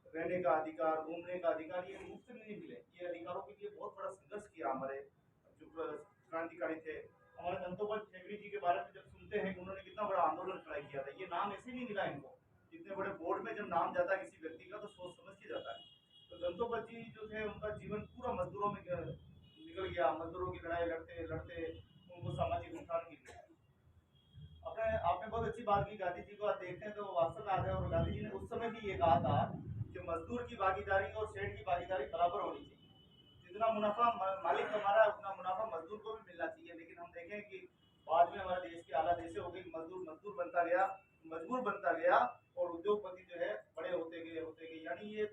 रहने का अधिकार, घूमने का अधिकार, ये मुफ्त में नहीं मिले। ये अधिकारों के लिए बहुत बड़ा संघर्ष किया हमारे जो क्रांतिकारी थे। हमारे दंतोपंत ठेकड़ी जी के बारे में जब सुनते हैं कि उन्होंने कितना बड़ा आंदोलन खड़ा किया था, ये नाम ऐसे नहीं मिला इनको। इतने बड़े बोर्ड में जब नाम जाता है किसी व्यक्ति का तो सोच समझ के जाता है। तो दंतोपंत जी जो थे उनका जीवन पूरा मजदूरों में निकल गया, मजदूरों की लड़ाई लड़ते लड़ते उनको सामाजिक उत्थान की गया। आपने बहुत अच्छी बात की, गांधी जी को आप देखते हैं तो वास्तव में आता है। और गांधी जी ने उस समय भी ये कहा था कि मजदूर की भागीदारी और सेठ की भागीदारी बराबर होनी चाहिए। जितना मुनाफा मालिक कमा रहा है उतना मुनाफा मजदूर को भी मिलना चाहिए। लेकिन हम देखें कि बाद में हमारे देश की हालत ऐसे हो गई, मजदूर मजदूर बनता गया, मजबूर बनता गया, और उद्योगपति जो है बड़े होते गए। यानी ये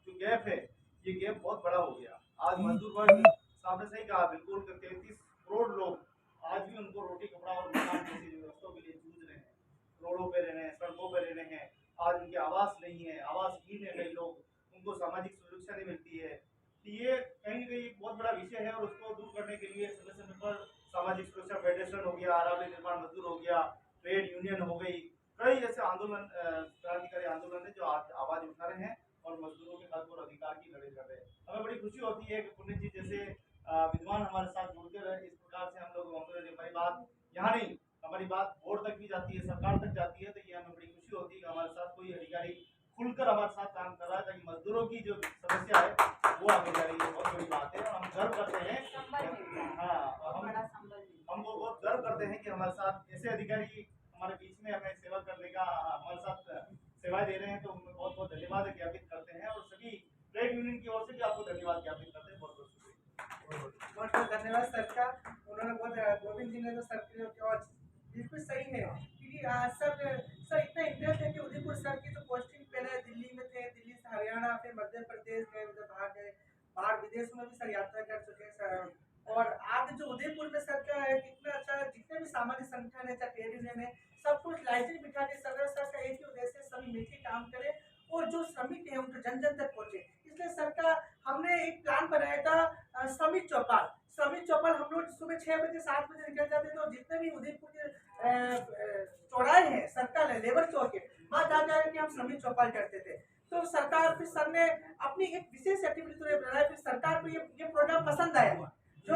जो गैप है, ये गैप बहुत बड़ा हो गया। आज मजदूर वर्ग, आपने सही कहा बिल्कुल, 33 करोड़ लोग आज भी उनको रोटी कपड़ा और मकान जैसी व्यवस्थाओं के लिए जूझ रहे हैं, रोडों पे रह रहे हैं, सड़कों पे रह रहे हैं। आज उनके आवास नहीं है, आवासहीन है कई लोग, उनको सामाजिक सुरक्षा नहीं मिलती है। तो ये कहीं न कहीं एक बहुत बड़ा विषय है, और उसको दूर करने के लिए समय समय पर सामाजिक सुरक्षा फेडरेशन हो गया, अरावली निर्माण मजदूर हो गया, ट्रेड यूनियन हो गई, कई ऐसे आंदोलन, क्रांतिकारी आंदोलन है जो आज आवाज उठा रहे हैं और मजदूरों के हक और अधिकार की लड़ाई कर रहे हैं। हमें बड़ी खुशी होती है कि पुण्य जी जैसे विद्वान हमारे साथ जुड़ते रहे। इस प्रकार से हम लोग हमारी बात यहाँ नहीं, हमारी बात बोर्ड तक भी जाती है, सरकार तक जाती है। तो ये हमें बड़ी खुशी होती है कि हमारे साथ कोई अधिकारी खुलकर हमारे साथ काम कर रहा है, ताकि मजदूरों की जो समस्या है वो आगे जा रही है। बहुत बड़ी बात है, और हम गर्व करते हैं। हाँ, हम बहुत गर्व करते हैं कि हमारे साथ ऐसे अधिकारी हमारे बीच में हमें सेवा करने का, हमारे साथ सेवाएं दे रहे हैं। तो उनको बहुत बहुत धन्यवाद ज्ञापित करते हैं, और सभी ट्रेड यूनियन की ओर से भी आपको धन्यवाद ज्ञापित करते हैं। बहुत बहुत बहुत बहुत धन्यवाद सर का। उन्होंने बहुत, गोविंद जी ने तो सर की बिल्कुल सही है, क्योंकि सर इतना इंटरेस्ट है कि उदयपुर सर की जो पोस्टिंग पहले दिल्ली में थे, दिल्ली से हरियाणा, फिर मध्य प्रदेश गए, उधर बाहर विदेशों में भी सर यात्रा कर चुके हैं सर। और आज जो उदयपुर में सर का है, कितना अच्छा, जितने भी सामाजिक संगठन है, चाहे ट्रेड यूनियन है, सब कुछ लाइसेंस बिठा के सर का एक ही उद्देश्य है, सभी मिलकर काम करें और जो श्रमिक है उनको जन जन तक पहुंचे। इसलिए सर का हमने एक प्लान बनाया था, श्रमिक चौपाल। श्रमिक चौपाल हम लोग सुबह 6 बजे 7 बजे निकल जाते थे, तो जितने भी उदयपुर के चौराहे हैं, सर्कल है, लेबर चौक है, वहाँ जा जाकर के हम श्रमिक चौपाल करते थे। तो सरकार, फिर सर ने अपनी एक विशेष एक्टिविटी तो बनाया, फिर सरकार को ये प्रोग्राम पसंद आया, जो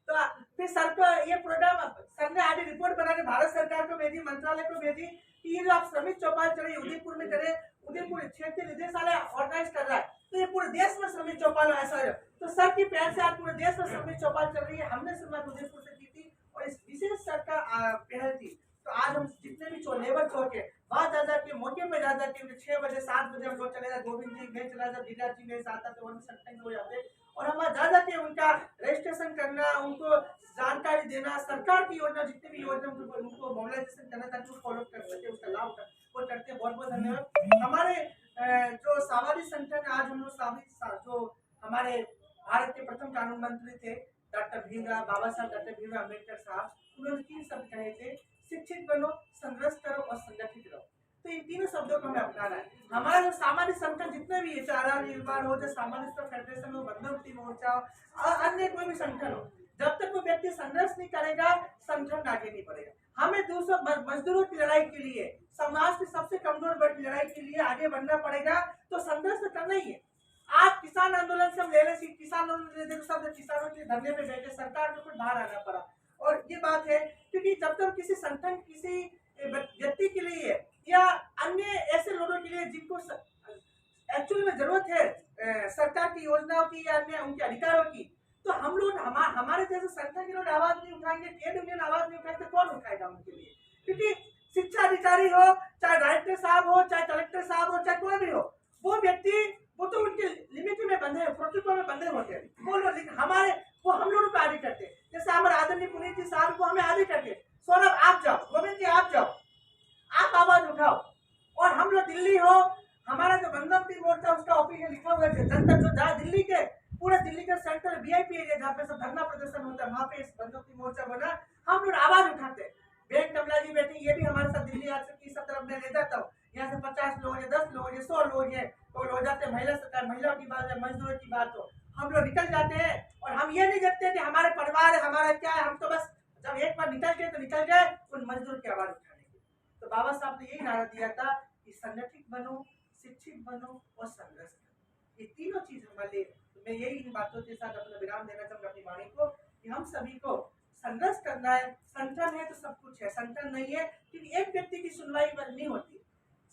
तो फिर सर को ये प्रोग्राम, सर ने आज रिपोर्ट बना के भारत सरकार को भेजी, मंत्रालय को भेजी कि ये जो आप श्रमिक चौपाल चले उदयपुर में करे, उदयपुर क्षेत्रीय निदेशालय ऑर्गेनाइज कर रहा है, तो ये पूरे देश में श्रमिक चौपाल ऐसा है। तो सर की पहल से आज पूरे देश में श्रमिक चौपाल चल रही है। हमने शुरुआत उदयपुर से की थी, और इस विशेष सर का पहल थी। तो आज हम जितने भी लेबर चौक है, वहाँ जा के मौके पे जा के 6 बजे 7 बजे हम लोग चले जाते, गोविंद जी नहीं चला जाते, गिरिराज जी नहीं आता, तो वन सेक्टर हो जाते, और हम वहाँ जा के उनका रजिस्ट्रेशन करना, उनको जानकारी देना, सरकार की योजना, जितनी भी योजना उनको मोबिलाइजेशन करना ताकि वो फॉलो कर सके, उसका लाभ वो करते हैं। बहुत बहुत धन्यवाद। हमारे जो सामाजिक संगठन, आज हम लोग जो हमारे भारत के प्रथम कानून मंत्री थे बाबा साहब डॉक्टर भीमराव अम्बेडकर साहब, उन्होंने 3 शब्द कहे थे, शिक्षित बनो, संघर्ष करो और संगठित रहो। तो इन तीनों शब्दों को हमें अपनाना है। हमारा जो सामाजिक संगठन जितने भी है, चारा निर्माण हो, चाहे सामाजिक फेडरेशन हो, बंधन मुक्ति मोर्चा हो, और अन्य कोई भी संगठन हो, जब तक कोई व्यक्ति संघर्ष नहीं करेगा, संगठन आगे नहीं बढ़ेगा। हमें दूसरों मजदूरों की लड़ाई के लिए, समाज के सबसे कमजोर वर्ग की लड़ाई के लिए आगे बढ़ना पड़ेगा, तो संघर्ष तो करना ही है। आज किसान आंदोलन से हम ले रहे, किसान आंदोलन सब किसानों के धरने पे बैठे, सरकार को कुछ बाहर आना पड़ा। और ये बात है क्योंकि जब तक किसी संगठन, किसी व्यक्ति के लिए या अन्य ऐसे लोगों के लिए जिनको एक्चुअली में जरूरत है सरकार की योजनाओं की या अन्य उनके अधिकारों की, तो हम लोग हमारे जैसे संगठन के लोग आवाज नहीं उठाएंगे, ट्रेड यूनियन आवाज नहीं उठाएंगे, कौन उठाएगा उनके लिए? क्योंकि शिक्षा अधिकारी हो, चाहे डायरेक्टर साहब हो, चाहे कलेक्टर साहब हो, चाहे कोई भी हो, वो व्यक्ति वो तो उनके लिमिट में बंधे, प्रोटोकॉल में बंधे होते हैं, वो लोग हमारे वो हम लोगों को आगे करते हैं। जैसे हमारे आदरणीय पुनीत जी साहब को हमें आगे करते हैं, सौरभ आप जाओ, गोविंद जी आप जाओ, आप आवाज उठाओ। और हम लोग दिल्ली हो, हमारा जो बंधन मुक्ति मोर्चा उसका ऑफिस लिखा हुआ है, जनता जो जहाँ दिल्ली के पूरे दिल्ली का सेंटर VIP एरिया जहाँ पे सब धरना प्रदर्शन होता है, वहाँ पे इस बंधन मुक्ति मोर्चा बना, हम लोग आवाज उठाते हैं। बेन कमला जी बैठी, ये भी हमारे साथ दिल्ली आज से 30 तरफ में ले जाता हूँ, यहाँ से 50 लोग है, 10 लोग है, 100 लोग है, तो हो जाते हैं। महिला सरकार, महिलाओं की बात है, मजदूरों की बात हो, हम लोग निकल जाते हैं। और हम ये नहीं देखते कि हमारे परिवार है, हमारा क्या है, हम तो बस जब एक बार निकल गए तो निकल गए उन मजदूर की आवाज उठाने के। तो बाबा साहब ने यही नारा दिया था कि संगठित बनो, शिक्षित बनो और संघर्ष करो। ये तीनों चीज हमारे, मैं यही इन बातों के साथ अपना विराम देना चाहूंगा अपनी वाणी को, कि हम सभी को संघर्ष करना है। संगठन है तो सब कुछ है, संगठन नहीं है क्योंकि एक व्यक्ति की सुनवाई नहीं होती,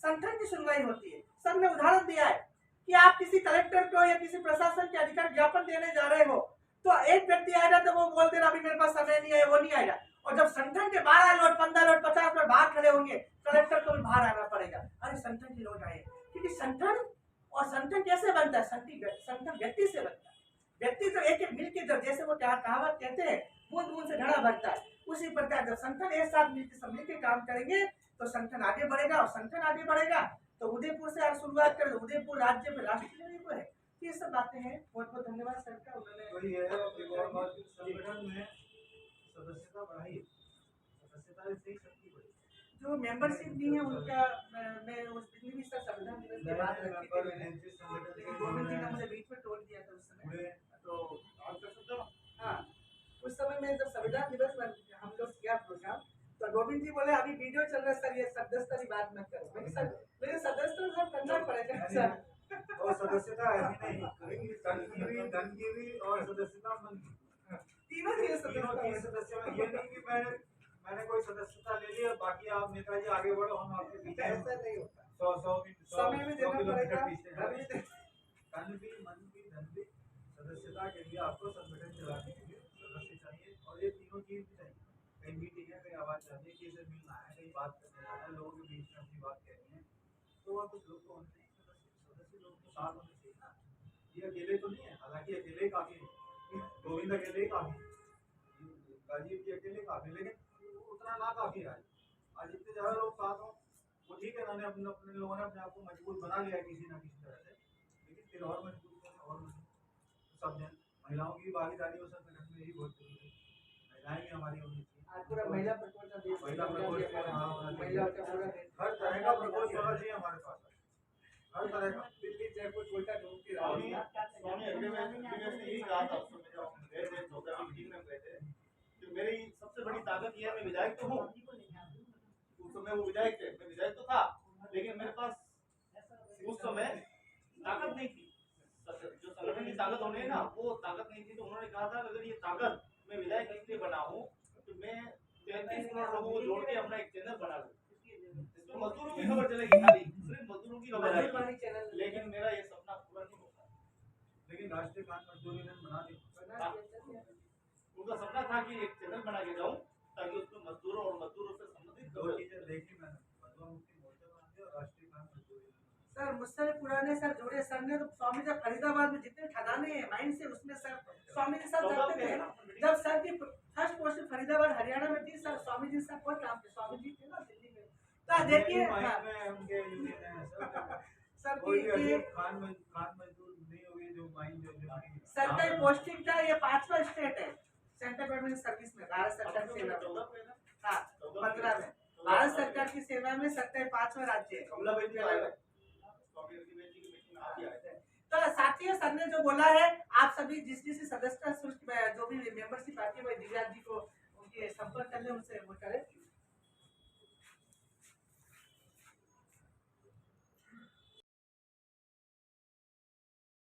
संगठन की सुनवाई होती है। सब ने उदाहरण दिया है कि आप किसी कलेक्टर को या किसी प्रशासन के अधिकारी ज्ञापन देने जा रहे हो, तो एक व्यक्ति आएगा तो वो बोल देगा अभी मेरे पास समय नहीं है, वो नहीं आएगा। और जब संगठन के 12 लोग, 15 लोग, 50 लोग बाहर खड़े होंगे, कलेक्टर को भी बाहर आना पड़ेगा, अरे संगठन के लोग आए, क्योंकि संगठन और संगठन कैसे बनता है? संगठन व्यक्ति से बनता है। व्यक्ति तो एक एक मिलकर, जब जैसे वो कहावत कहते हैं बूंद बूंद से घड़ा भरता है, उसी प्रकार जब संगठन एक साथ मिलकर सब मिलकर काम करेंगे तो संगठन आगे बढ़ेगा, और संगठन आगे बढ़ेगा तो उदयपुर से आप शुरुआत करें, उदयपुर राज्य में राष्ट्रीय लेवल पर है। ये सब बातें हैं। बहुत बहुत धन्यवाद सर का, उन्होंने वही है। एक और बात, संगठन में सदस्यता बढ़ाई, सदस्यता से ही शक्ति बढ़ी। जो मेंबरशिप नहीं है उनका मैं उस दिन भी सर संविधान दिवस के बाद रखी थी, गोविंद जी ने मुझे बीच में टोल दिया था उस समय, तो हाँ उस समय में जब संविधान दिवस पर हम लोग किया प्रोग्राम, तो गोविंद जी बोले अभी वीडियो चल रहा है सर, ये सदस्यता की बात मत करो। मैंने सर मेरे सदस्यता सब करना पड़ेगा सर। और सदस्यता ऐसी नहीं, धन की भी और सदस्यता मन की, तीनों चीजें तीनों की सदस्य में। ये नहीं कि मैंने कोई सदस्यता ले ली और बाकी आप नेताजी आगे बढ़ो, हम आपके पीछे। ऐसा नहीं होता, 100 समय भी देना किलोमीटर पड़ेगा, पीछे। तन भी, मन भी, धन भी, सदस्यता के लिए आपको संगठन चलाने के लिए सदस्य चाहिए, और ये तीनों चीज भी चाहिए। कहीं मीटिंग है, कहीं आवाज चाहिए, किसी से मिलना है, कहीं बात करने जाना है, लोगों के बीच में अपनी बात कहनी है, तो वह कुछ लोग तो होने चाहिए, सदस्य लोग तो साथ होने चाहिए ना। ये अकेले तो नहीं है, हालांकि अकेले ही काफी है, गोविंद अकेले ही काफी है, राजीव जी अकेले काफी, लेकिन उतना ना काफी है। आज इतने ज्यादा लोग साथ हों, वो ठीक है, उन्होंने अपने लोगों ने अपने आप को मजबूत बना लिया किसी ना किसी तरह से, लेकिन फिर और मजबूत करना और मजबूत सब जन। महिलाओं की भागीदारी उस संगठन में ही बहुत जरूरी है, महिलाएं भी हमारी होनी चाहिए। आज पूरा महिला प्रकोष्ठ का देश, महिला प्रकोष्ठ महिलाओं का पूरा हर तरह का प्रकोष्ठ होना चाहिए हमारे पास, हर तरह का। दिल्ली जयपुर कोटा घूमती स्वामी रही। स्वामी अग्रवाल ने यही कहा था उस समय जब हम गए थे, चौथा की मीटिंग में गए थे, कि मेरी सबसे बड़ी ताकत ये है, मैं विधायक तो हूँ, उस समय वो विधायक थे, मैं विधायक तो था, लेकिन मेरे पास उस समय ताकत नहीं थी, जो संगठन की ताकत होनी है ना, वो ताकत नहीं थी। तो उन्होंने कहा था अगर ये ताकत मैं विधायक इसलिए बना हूँ तो मैं 33 करोड़ लोगों को जोड़ के अपना एक चैनल बना लूँ, इसमें मजदूरों की खबर चलेगी, खाली सिर्फ मजदूरों की खबर आएगी, लेकिन मेरा ये सपना पूरा नहीं होता। लेकिन राष्ट्रीय खान मजदूर यूनियन बना दी, उनका सपना था कि एक चैनल बना के जाऊं ताकि उसमें मजदूरों और मजदूरों से संबंधित दो चीजें देखी मैंने, मजदूर मुक्ति मोर्चा बना दिया और राष्ट्रीय खान मजदूर यूनियन। सर मुझसे पुराने सर जोड़े सर ने, तो स्वामी जब फरीदाबाद में जितने खदाने हैं माइंड से, उसमें सर स्वामी जी साथ जाते थे। जब सर की फर्स्ट पोस्ट फरीदाबाद हरियाणा में थी, सर स्वामी जी साथ बहुत काम थे, स्वामी जी थे ना दिल्ली में। तो देखिए सर की खान मजदूर नहीं होगी जो माइन जो सर का पोस्टिंग था, ये 5वां स्टेट है सेंट्रल गवर्नमेंट सर्विस में, भारत सरकार सेवा। हाँ 15 में भारत सरकार की सेवा में 5वां राज्य है। कमला बहन जी आए हैं। स्वामी अग्निवेश जी की मीटिंग में आप ही आए थे। तो साथियों, सर ने जो बोला है, आप सभी जिस सदस्यता शुल्क जो भी मेंबरशिप आती है, दिव्या जी को उनके संपर्क कर ले, उनसे वो करें।